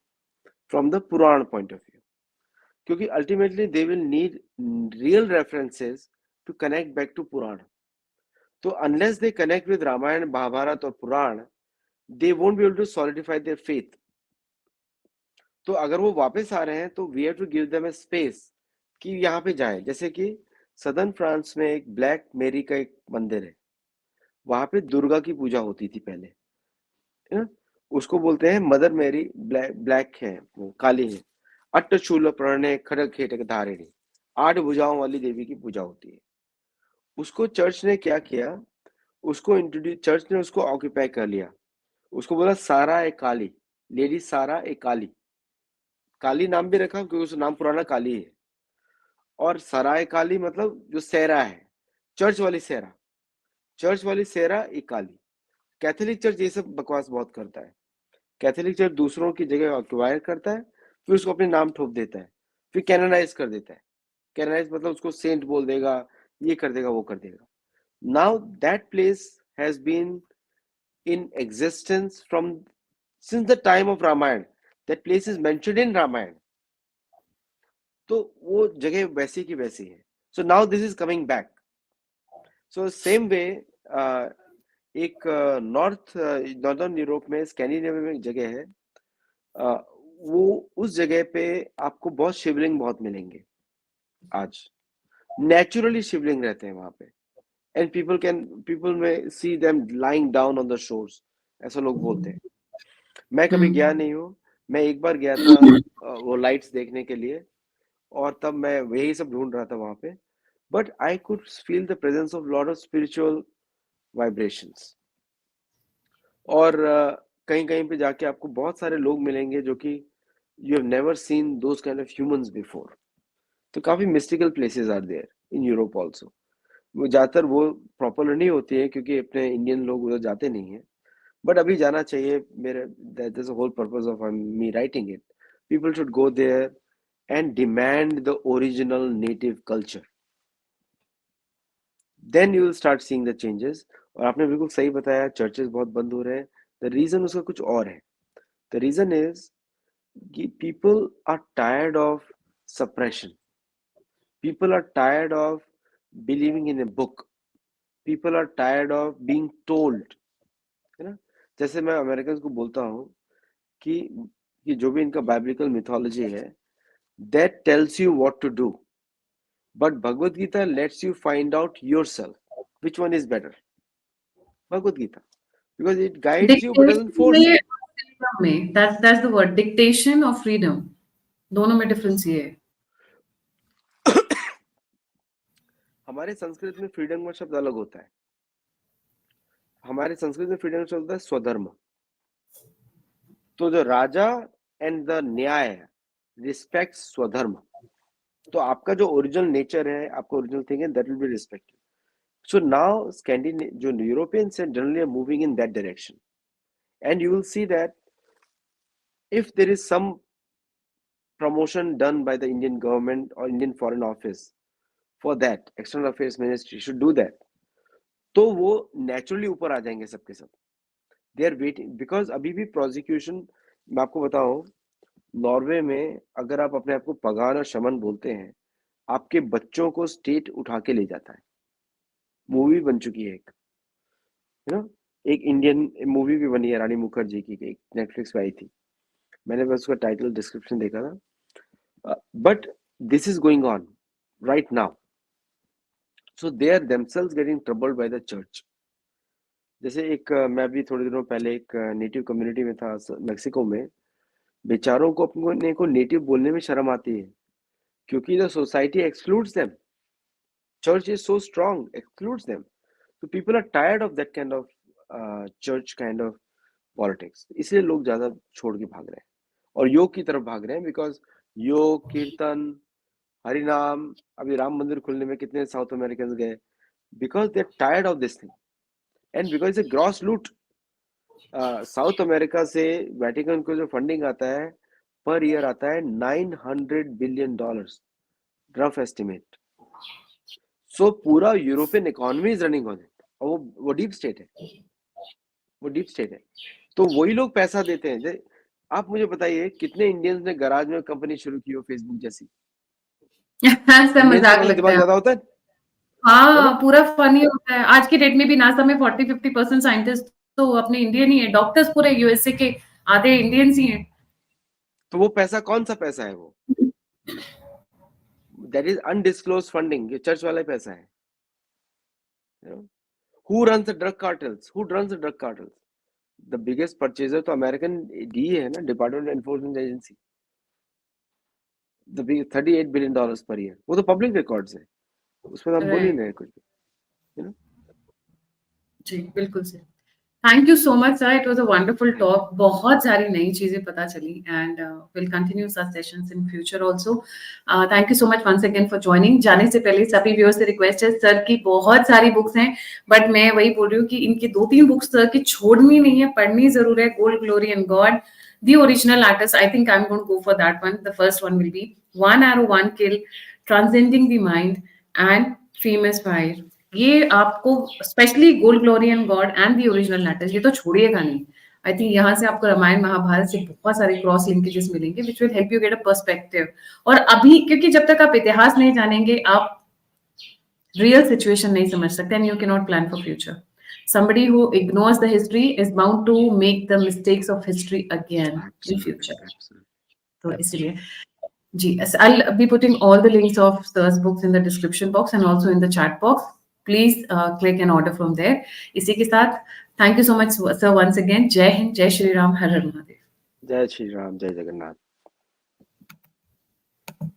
from the Purana point of view, क्योंकि ultimately they will need real references to connect back to Purana. तो unless they connect with Ramayana, Mahabharata और Purana, they won't be able to solidify their faith. तो अगर वो वापस आ रहे हैं तो we have to give them a space कि यहाँ पे जाएं. जैसे कि सदर्न फ्रांस में एक ब्लैक मेरी का एक मंदिर है, वहां पे दुर्गा की पूजा होती थी पहले, है ना. उसको बोलते हैं मदर मेरी. ब्लैक है, वो काली है. अट्टशूल प्रणय खड़ग हेटक धारिणी, 8 भुजाओं वाली देवी की पूजा होती है. उसको चर्च ने क्या किया, उसको इंट्रोड्यूस, चर्च ने उसको ऑक्यूपाई कर लिया. उसको बोला सारा ए काली, लेडी सारा ए काली. काली नाम भी रखा क्योंकि उसका नाम पुराना काली है. और सराय काली मतलब जो सेरा है, चर्च वाली सेरा, चर्च वाली सेरा ए काली. कैथोलिक चर्च ये सब बकवास बहुत करता है. कैथोलिक चर्च दूसरों की जगह ऑक्युपाई करता है, फिर उसको अपने नाम ठोक देता है, फिर कैनोनाइज कर देता है. कैनोनाइज मतलब उसको सेंट बोल देगा, ये कर देगा, वो कर देगा. Now that place has been in existence from since the time of Ramayana. That place is mentioned in Ramayana. तो वो जगह वैसी की वैसी है. So now this is coming back. So same way एक नॉर्दर्न यूरोप में, स्कैंडिनेविया में एक जगह है, वो उस जगह पे आपको बहुत शिवलिंग बहुत मिलेंगे. आज नेचुरली शिवलिंग रहते हैं वहां पे. And people may see them lying down on the shores. ऐसा लोग बोलते हैं. मैं कभी गया नहीं हूँ. मैं एक बार गया था वो लाइट्स देखने के लिए, और तब मैं वही सब ढूंढ रहा था वहां पे. But I could feel the presence of lot of spiritual vibrations. और कहीं कहीं पे जाके आपको बहुत सारे लोग मिलेंगे जो कि you have never seen those kind of humans before. तो काफी mystical places are there in Europe also. वो ज्यादातर वो प्रॉपर नहीं होती है क्योंकि अपने इंडियन लोग उधर जाते नहीं है. But अभी जाना चाहिए मेरे, that is the whole purpose of me writing it. People should go there and demand the original native culture. Then you will start seeing the changes. और आपने बिल्कुल सही बताया, चर्चेस बहुत बंद हो रहे हैं. The reason उसका कुछ और है. The reason is कि people are tired of suppression. People are tired of believing in a book. People are tired of being told. है ना? जैसे मैं अमेरिकन को बोलता हूँ कि जो भी इनका बाइबलिकल मिथोलॉजी है, that tells you what to do, but Bhagavad Gita lets you find out yourself which one is better. Bhagavad Gita, because it guides you but doesn't force you. में that's the word, dictation और freedom, दोनों में difference ये है. हमारे संस्कृत में freedom का शब्द अलग होता है. हमारे संस्कृत में फ्रीडम शब्द होता है स्वधर्म. तो जो राजा एंड द न्याय रिस्पेक्ट स्वधर्म, तो आपका जो ओरिजिनल नेचर है, आपका ओरिजिनल थिंग है, that will be respected. So now जो Europeans are generally moving in that direction, and you will see that if there is some promotion done by the Indian government or Indian Foreign Office for that, External Affairs Ministry should do that, तो वो naturally ऊपर आ जाएंगे सबके सब. They are waiting because अभी भी prosecution, मैं आपको बताऊं, नॉर्वे में अगर आप अपने आप को पगान और शमन बोलते हैं, आपके बच्चों को स्टेट उठा के ले जाता है. मूवी बन चुकी है एक इंडियन मूवी भी बनी है रानी मुखर्जी की, एक नेटफ्लिक्स पे आई थी. मैंने बस उसका टाइटल डिस्क्रिप्शन देखा था. But this is going on right now. So they are themselves getting troubled by the church. जैसे एक मैं अभी थोड़े दिनों पहले एक नेटिव कम्युनिटी में था मेक्सिको में. बेचारों को अपने को नेटिव बोलने में शर्म आती है क्योंकि the society excludes them. Church is so strong, excludes them. So people are tired of that kind of church kind of politics. इसलिए लोग ज्यादा छोड़ के भाग रहे हैं और योग की तरफ भाग रहे हैं. बिकॉज योग, कीर्तन, हरिनाम, अभी राम मंदिर खुलने में कितने साउथ अमेरिकन गए, because they are tired of this thing and because it's a gross loot. South America से वेटिकन को जो फंडिंग आता है पर ईयर आता है $900 billion, रफ एस्टिमेट. सो पूरा European economy is running on it. और वो डीप स्टेट है, वो डीप स्टेट है. तो वही लोग पैसा देते हैं. आप मुझे बताइए कितने इंडियंस ने गराज में कंपनी शुरू की हो फेसबुक जैसी. मजाक लगता दिमाग है. ज्यादा होता है. हाँ, पूरा फनी होता है. आज की डेट में भी नासा में 40-50% साइंटिस्ट तो अपने इंडियन ही है. डॉक्टर्स पूरे यूएसए के आधे इंडियंस ही हैं. तो वो पैसा कौन सा पैसा है वो? That is undisclosed funding. ये चर्च वाला पैसा है. Who runs the drug cartels? Who runs the drug cartels? The biggest purchaser तो अमेरिकन DEA है ना, department enforcement agency. The big $38 billion per year. वो तो पब्लिक रिकॉर्ड्स है, उसमें हम बोल ही नहीं कुछ भी. जी बिल्कुल sir. Thank you so much sir, it was a wonderful talk. बहुत सारी नई चीजें पता चली and will continue such sessions in future also. Thank you so much once again for joining. जाने से पहले सभी व्यूअर्स से रिक्वेस्ट है, सर की बहुत सारी बुक्स हैं बट मैं वही बोल रही हूँ कि इनकी 2-3 बुक्स सर की छोड़नी नहीं है, पढ़नी जरूर है. Gold, glory and God, The Original Artist. I think I'm going to go for that one. The first one will be One Arrow, One Kill, Transcending the Mind, and Famous Fire. ये आपको specially gold, glory and God and the original artist, ये तो छोड़िएगा नहीं. I think यहाँ से आपको रामायण महाभारत से बहुत सारे क्रॉस लिंकेजेस मिलेंगे which will help you get a perspective. और अभी क्योंकि जब तक आप इतिहास नहीं जानेंगे आप रियल सिचुएशन नहीं समझ सकते and you can not plan for future. Somebody who ignores the history is bound to make the mistakes of history again in future. So इसलिए जी, I'll be putting all the links of Sir's books in the description box and also in the chat box. Please click and order from there. इसी के साथ thank you so much sir once again. जय हिंद, जय श्री राम, हर हर महादेव. जय श्री राम, जय जगन्नाथ.